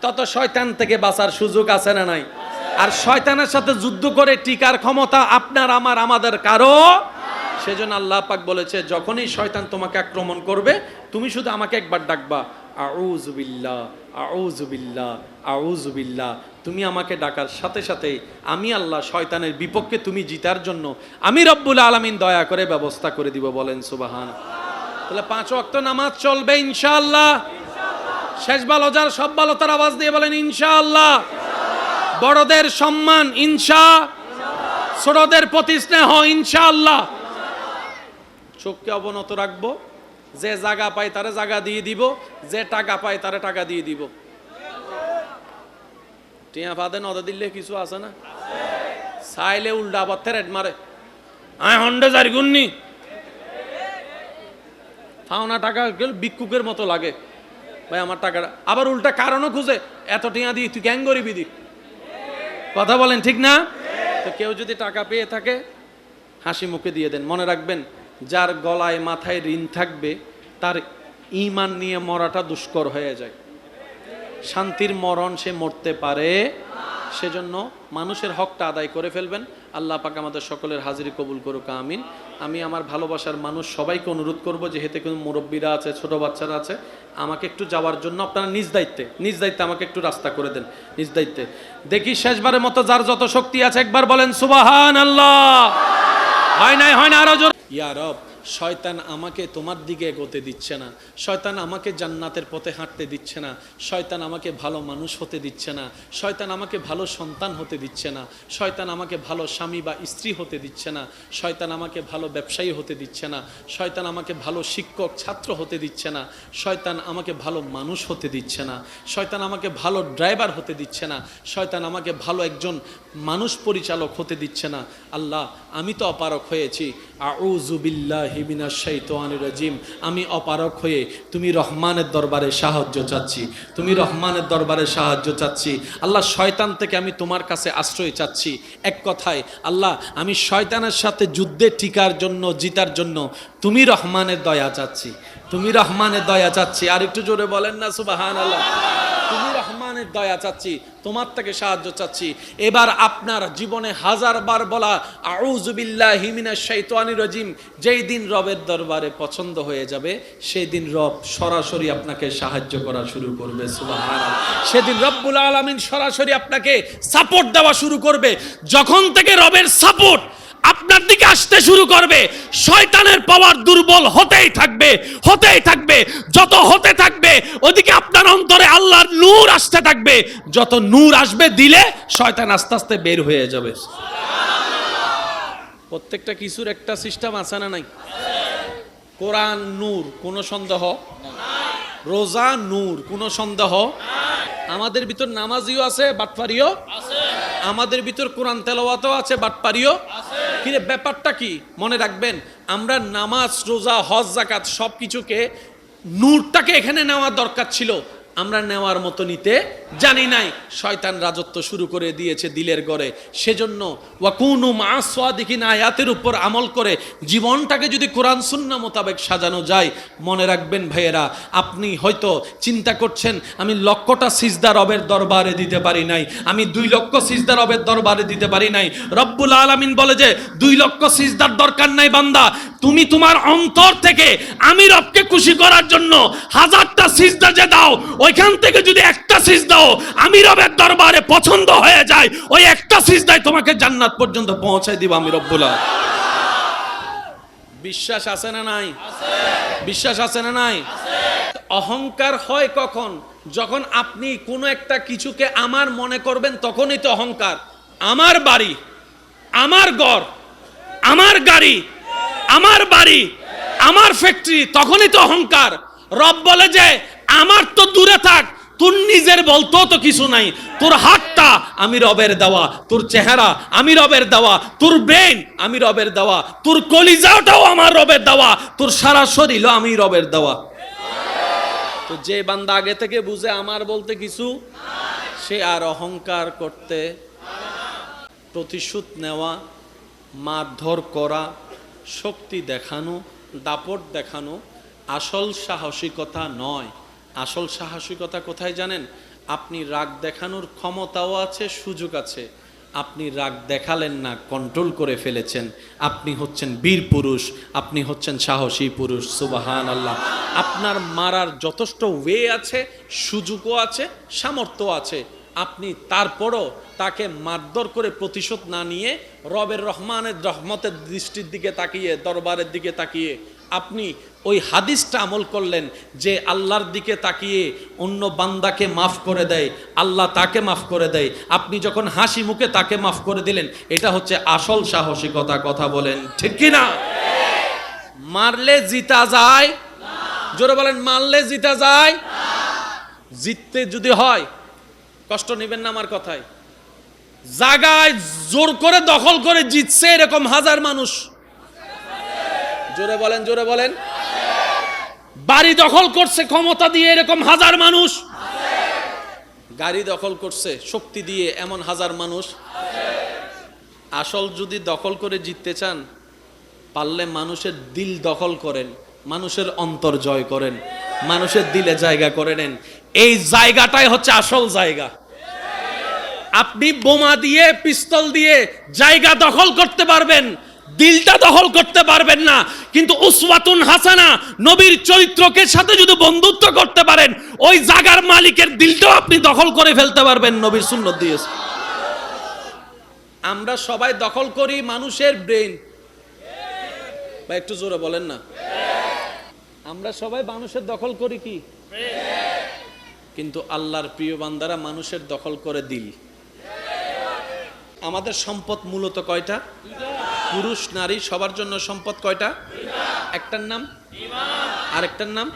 তত শয়তান থেকে বাঁচার সুযোগ আছে না নাই? আর শয়তানের সাথে যুদ্ধ করে টিকার ক্ষমতা আপনার আমার আমাদের কারো। সেজন্য আল্লাহ পাক বলেছে, যখনই শয়তান তোমাকে আক্রমণ করবে, তুমি শুধু আমাকে একবার ডাকবা, আউযু বিল্লাহ, আউযু বিল্লাহ, আউযু বিল্লাহ। তুমি আমাকে ডাকার সাথে সাথেই আমি আল্লাহ শয়তানের বিপক্ষে তুমি জিতার জন্য আমি রব্বুল আলামিন দয়া করে ব্যবস্থা করে দিব। বলেন সুবহান। তাহলে 5 ওয়াক্ত নামাজ চলবে ইনশাআল্লাহ। শেষ ভালো যার সব ভালো তার আওয়াজ দিয়ে বলেন ইনশাআল্লাহ। বড়দের সম্মান ইনশাআল্লাহ, ছোটদের প্রতি স্নেহ ইনশাআল্লাহ। চোখকে অবনত রাখবো, যে জায়গা পায় তারে জায়গা দিয়ে দিব, যে টাকা পায় তারে টাকা দিয়ে দিব। টিয়া ফাদে নদে দিলে কিছু আছে না? চাইলে উল্টা আবার রেড মারে, আয় হন্ডে জারি গুন্নি ফাওনা টাকা ভিক্ষুকের মতো লাগে ভাই আমার টাকাটা। আবার উল্টা কারণও খুঁজে, এত টিয়া দিই তুই ক্যাং গরিবি দি। কথা বলেন ঠিক না? তো কেউ যদি টাকা পেয়ে থাকে হাসি মুখে দিয়ে দেন। মনে রাখবেন, যার গলায় মাথায় ঋণ থাকবে তার ঈমান নিয়ে মরাটা দুষ্কর হয়ে যায়। শান্তির মরণ সে মরতে পারে। সেজন্য মানুষের হকটা আদায় করে ফেলবেন। আল্লাহ পাক আমাদের সকলের হাজিরি কবুল করুক, আমিন। আমি আমার ভালোবাসার মানুষ সবাইকে অনুরোধ করব, যেহেতু কোনো মুরব্বীরা আছে, ছোট বাচ্চারা আছে, আমাকে একটু যাওয়ার জন্য আপনারা নিজ দায়িত্বে আমাকে একটু রাস্তা করে দেন, নিজ দায়িত্বে। দেখি শেষবারের মতো যার যত শক্তি আছে একবার বলেন সুবহানাল্লাহ। হয় না আরো জোর। ইয়া রব, শয়তান আমাকে তোমার দিকে এগোতে দিচ্ছে না, শয়তান আমাকে জান্নাতের পথে হাঁটতে দিচ্ছে না, শয়তান আমাকে ভালো মানুষ হতে দিচ্ছে না, শয়তান আমাকে ভালো সন্তান হতে দিচ্ছে না, শয়তান আমাকে ভালো স্বামী বা স্ত্রী হতে দিচ্ছে না, শয়তান আমাকে ভালো ব্যবসায়ী হতে দিচ্ছে না, শয়তান আমাকে ভালো শিক্ষক ছাত্র হতে দিচ্ছে না, শয়তান আমাকে ভালো মানুষ হতে দিচ্ছে না, শয়তান আমাকে ভালো ড্রাইভার হতে দিচ্ছে না, শয়তান আমাকে ভালো একজন মানুষ পরিচালক হতে দিচ্ছে না। আল্লাহ, আমি তো অপারক হয়েছি, আউযু বিল্লাহি মিনাশ শাইতানির রাজিম। আমি অপারক হয়ে তুমি রহমানের দরবারে সাহায্য চাচ্ছি, তুমি রহমানের দরবারে সাহায্য চাচ্ছি। আল্লাহ, শয়তান থেকে আমি তোমার কাছে আশ্রয় চাচ্ছি। এক কথায় আল্লাহ, আমি শয়তানের সাথে যুদ্ধে টিকার জন্য, জিতার জন্য তুমি রহমানের দয়া চাচ্ছি, তুমি রহমানের দয়া চাচ্ছি। আর একটু জোরে বলেন না সুবহানাল্লাহ। তুমি রহমানের দয়া চাচ্ছি, তোমার থেকে সাহায্য চাচ্ছি। এবার আপনার জীবনে 1000 বার বলা আউযু বিল্লাহি মিনাশ শাইতানির রাজিম যেই দিন রবের দরবারে পছন্দ হয়ে যাবে, সেই দিন রব সরাসরি আপনাকে সাহায্য করা শুরু করবে। সুবহানাল্লাহ। সেদিন রব্বুল আলামিন সরাসরি আপনাকে সাপোর্ট দেওয়া শুরু করবে। যখন থেকে রবের সাপোর্ট আপনার দিকে আসতে শুরু করবে, শয়তানের পাওয়ার দুর্বল হতেই থাকবে, হতেই থাকবে। যত হতে থাকবে, ওদিকে আপনার অন্তরে আল্লাহর নূর আসতে থাকবে। যত নূর আসবে দিলে, শয়তান আস্তে আস্তে বের হয়ে যাবে। প্রত্যেকটা কিছুর একটা সিস্টেম আছে না নাই? কোরআন নূর, কোনো সন্দেহ? রোজা নূর, কোনো সন্দেহ? আমাদের ভিতর নামাজিও আছে, বাটপারিও আছে। আমাদের ভিতর কোরআন তেলাওয়াতও আছে, বাটপারিও আছে। কি রে, ব্যাপারটা কি? মনে রাখবেন, আমরা নামাজ, রোজা, হজ, যাকাত সবকিছুকে, নূরটাকে এখানে নেওয়া দরকার ছিল, আমরা নেওয়ার মতো নিতে জানি নাই। শয়তান রাজত্ব শুরু করে দিয়েছে দিলের ঘরে। সেজন্য ওয়াকুনু মা'আস সাদিকিন আয়াতের উপর আমল করে জীবনটাকে যদি কোরআন সুন্নাহ মোতাবেক সাজানো যায়, মনে রাখবেন ভাইয়েরা, আপনি হয়তো চিন্তা করছেন আমি লক্ষটা সিজদা রবের দরবারে দিতে পারি নাই, আমি 2 লক্ষ সিজদা রবের দরবারে দিতে পারি নাই। রব্বুল আলামিন বলে যে 2 লক্ষ সিজদার দরকার নাই বান্দা, তুমি তোমার অন্তর থেকে আমি রবকে খুশি করার জন্য 1000টা সিজদা যে দাও, ওইখান থেকে যদি একটা সিজদাও আমি রবের দরবারে পছন্দ হয়ে যায়, ওই একটা সিজদায় তোমাকে জান্নাত পর্যন্ত পৌঁছায় দিব আমি রব্বুল আলামিন। বিশ্বাস আছে না নাই? আছে। বিশ্বাস আছে না নাই? আছে। অহংকার হয় কখন? যখন আপনি কোনো একটা কিছুকে আমার মনে করবেন, তখনই তো অহংকার। আমার বাড়ি, আমার ঘর, আমার গাড়ি, আমার বাড়ি, আমার ফ্যাক্টরি, তখনই তো অহংকার। রব বলে যে আমার তো দূরে থাক, তোর নিজের বলতো তো কিছু নাই, তোর হাতটা আমি রবের দেওয়া, তোর চেহারা আমি রবের দেওয়া, তোর ব্রেন আমি রবের দেওয়া, তোর কলিজাটাও আমার রবের দেওয়া, তোর সারা শরীরও আমি রবের দেওয়া। তো যে বান্দা আগে থেকে বুঝে আমার বলতে কিছু, সে আর অহংকার করতে, প্রতিশোধ নেওয়া, মারধর করা, শক্তি দেখানো, দাপট দেখানো আসল সাহসিকতা নয়। আসল সাহসিকতা কোথায় জানেন? আপনি রাগ দেখানোর ক্ষমতাও আছে, সুযোগ আছে, আপনি রাগ দেখালেন না, কন্ট্রোল করে ফেলেছেন, আপনি হচ্ছেন বীর পুরুষ, আপনি হচ্ছেন সাহসী পুরুষ। সুবহানাল্লাহ। আপনার মারার যথেষ্ট ওয়ে আছে, সুযোগও আছে, সামর্থ্য আছে, আপনি তারপরও তাকে মারধর করে প্রতিশোধ না নিয়ে রবের রহমানের রহমতের দৃষ্টির দিকে তাকিয়ে, দরবারের দিকে তাকিয়ে আপনি ওই হাদিসটা আমল করলেন যে আল্লাহর দিকে তাকিয়ে অন্য বান্দাকে মাফ করে দেয়, আল্লাহ তাকে মাফ করে দেয়। আপনি যখন হাসি মুখে তাকে মাফ করে দিলেন, এটা হচ্ছে আসল সাহসিকতা। কথা বলেন ঠিক কি না? মারলে জিতা যায়? জোরে বলেন, মারলে জিতা যায়? জিততে যদি হয়, কষ্ট নেবেন না আমার কথায়, জায়গায় জোর করে দখল করে জিতছে এরকম হাজার মানুষ। জোরে বলেন, জোরে বলেন। বাড়ি দখল করছে ক্ষমতা দিয়ে এরকম হাজার মানুষ। গাড়ি দখল করছে শক্তি দিয়ে এমন হাজার মানুষ। আসল যদি দখল করে জিততে চান, পারলে মানুষের দিল দখল করেন, মানুষের অন্তর জয় করেন, মানুষের দিলে জায়গা করে নেন। এই জায়গাটাই হচ্ছে আসল জায়গা। আপনি বোমা দিয়ে, পিস্তল দিয়ে জায়গা দখল করতে পারবেন, দিলটা দখল করতে পারবেন না। কিন্তু উসওয়াতুন হাসানা, নবীর চরিত্রকে সাথে যদি বন্ধুত্ব করতে পারেন, ওই জায়গার মালিকের দিলটাও আপনি দখল করে ফেলতে পারবেন। নবীর সুন্নাত দিয়েছে। আমরা সবাই দখল করি মানুষের ব্রেন। বা একটু জোরে বলেন না। আমরা সবাই মানুষের দখল করি কি? কিন্তু আল্লাহর প্রিয় বান্দারা মানুষের দখল করে দিল। আমাদের সম্পদ মূলত কয়টা? পুরুষ নারী সবার জন্য সম্পদ কয়টা? একটার নাম ঈমান, আরেকটার নাম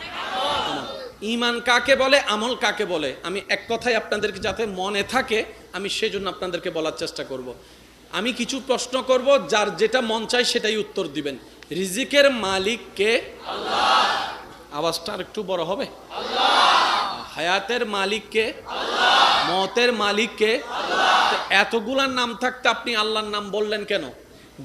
আমল। ঈমান কাকে বলে, আমল কাকে বলে? আমি এক কথাই আপনাদেরকে যাতে মনে থাকে, আমি সেজন্য আপনাদেরকে বলার চেষ্টা করব। আমি কিছু প্রশ্ন করব, যার যেটা মন চায় সেটাই উত্তর দিবেন। রিজিকের মালিক কে? আল্লাহ। আওয়াজটা আর একটু বড় হবে। আল্লাহ। হায়াতের মালিক কে? আল্লাহ। মওতের মালিক কে? আল্লাহ। এতগুলার নাম থাকতে আপনি আল্লাহর নাম বললেন কেন?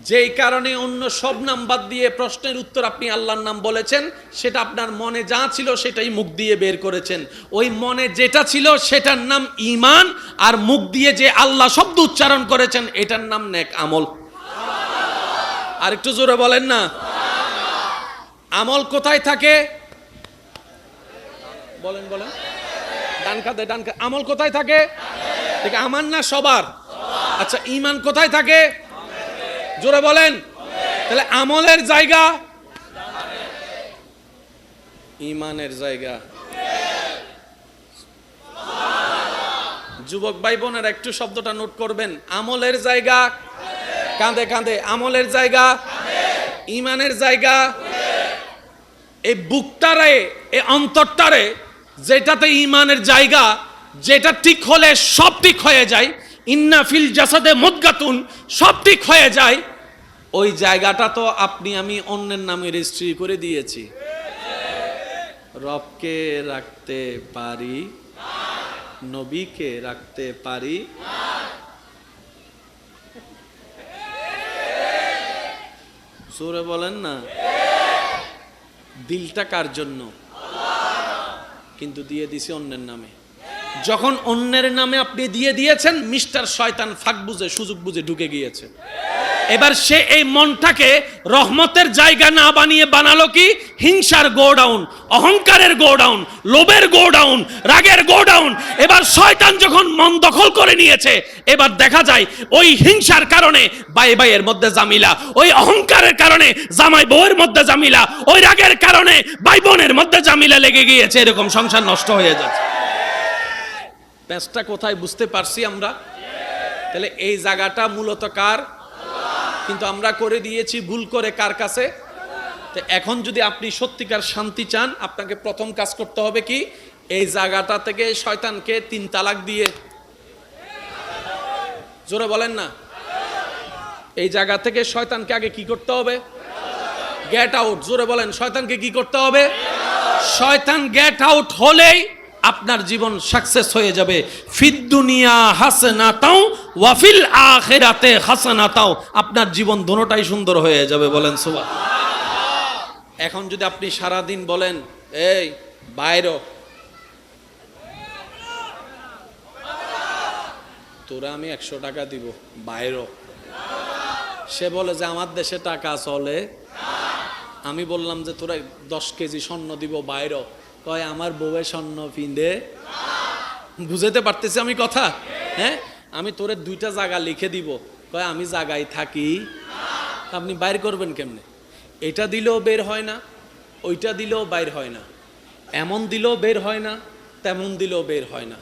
যেই কারণে অন্য সব নাম বাদ দিয়ে প্রশ্নের উত্তর আপনি আল্লাহর নাম বলেছেন, সেটা আপনার মনে যা ছিল সেটাই মুখ দিয়ে বের করেছেন। ওই মনে যেটা ছিল সেটার নাম ঈমান, আর মুখ দিয়ে যে আল্লাহ শব্দ উচ্চারণ করেছেন এটার নাম নেক আমল। আর একটু জোরে বলেন না। আমল কোথায় থাকে? বলেন বলেন। ডান কাঁধে, ডান কাঁধে। আমল কোথায় থাকে? ঠিক আমার না সবার? আচ্ছা, ঈমান কোথায় থাকে? জোরে বলেন। তাহলে আমলের জায়গা, ঈমানের জায়গা। যুবক ভাই বোনেরা একটু শব্দটা নোট করবেন। আমলের জায়গা কাঁধে কাঁধে, আমলের জায়গা, ঈমানের জায়গা। এই বুকটারে, এই অন্তরটারে, যেটাতে ইমানের জায়গা, যেটা ঠিক হলে সব ঠিক হয়ে যায়, ইন্না ফিল জাসাদে মুদগাতুন, সব ঠিক হয়ে যায়, ওই জায়গাটা তো আপনি আমি অন্যের নামে রেজিস্ট্রি করে দিয়েছি। রবকে রাখতে পারি, নবীকে রাখতে পারি, সুরে বলেন না। দিলটা কার জন্য? কিন্তু দিয়ে দিছি অন্যের নামে। যখন অন্যের নামে আপনি দিয়ে দিয়েছেন, মিস্টার শয়তান ফাঁক বুঝে, সুযোগ বুঝে ঢুকে গিয়েছে। এবার সে এই মনটাকে রহমতের জায়গা না বানিয়ে বানালো কি? হিংসার গোডাউন, অহংকারের গোডাউন, লোভের গোডাউন, রাগের গোডাউন। এবার শয়তান যখন মন দখল করে নিয়েছে, এবার দেখা যায় ওই হিংসার কারণে ভাই ভাইয়ের মধ্যে জামিলা, ওই অহংকারের কারণে জামাই বউয়ের মধ্যে জামিলা, ওই রাগের কারণে ভাই বোনের মধ্যে জামিলা লেগে গিয়েছে, এরকম সংসার নষ্ট হয়ে যাচ্ছে। প্যাঁচটা কোথায় বুঝতে পারছি আমরা? তাহলে এই জায়গাটা মূলত কার? কিন্তু আমরা করে দিয়েছি ভুল করে কার কাছে? তো এখন যদি আপনি সত্যিকার শান্তি চান, আপনাকে প্রথম কাজ করতে হবে কি? এই জায়গাটা থেকে শয়তানকে 3 তালাক দিয়ে, জোরে বলেন না, এই জায়গা থেকে শয়তানকে আগে কি করতে হবে? Get out. জোরে বলেন, শয়তানকে কি করতে হবে? শয়তান গেট আউট হলেই আপনার জীবন সাকসেস হয়ে যাবে। ফিদ দুনিয়া হাসানাতাও ওয়া ফিল আখিরাতে হাসানাতাও, আপনার জীবন দুটোটাই সুন্দর হয়ে যাবে। বলেন সুবহানাল্লাহ। এখন যদি আপনি সারা দিন বলেন, এই বাইরে তোরা আমি 100 টাকা দিব, বাইরে, সে বলে যে আমার দেশে টাকা চলে। আমি বললাম যে তোরা 10 কেজি স্বর্ণ দিব, বাইরে কয় আমার বউয়ের স্বর্ণ পিঁধে। বুঝাতে পারতেছি আমি কথা? হ্যাঁ, আমি তোরে 2টা জায়গা লিখে দিব, কয় আমি জায়গায় থাকি। আপনি বাইর করবেন কেমনে? এটা দিলেও বের হয় না, ওইটা দিলেও বাইর হয় না, এমন দিলেও বের হয় না, তেমন দিলেও বের হয় না।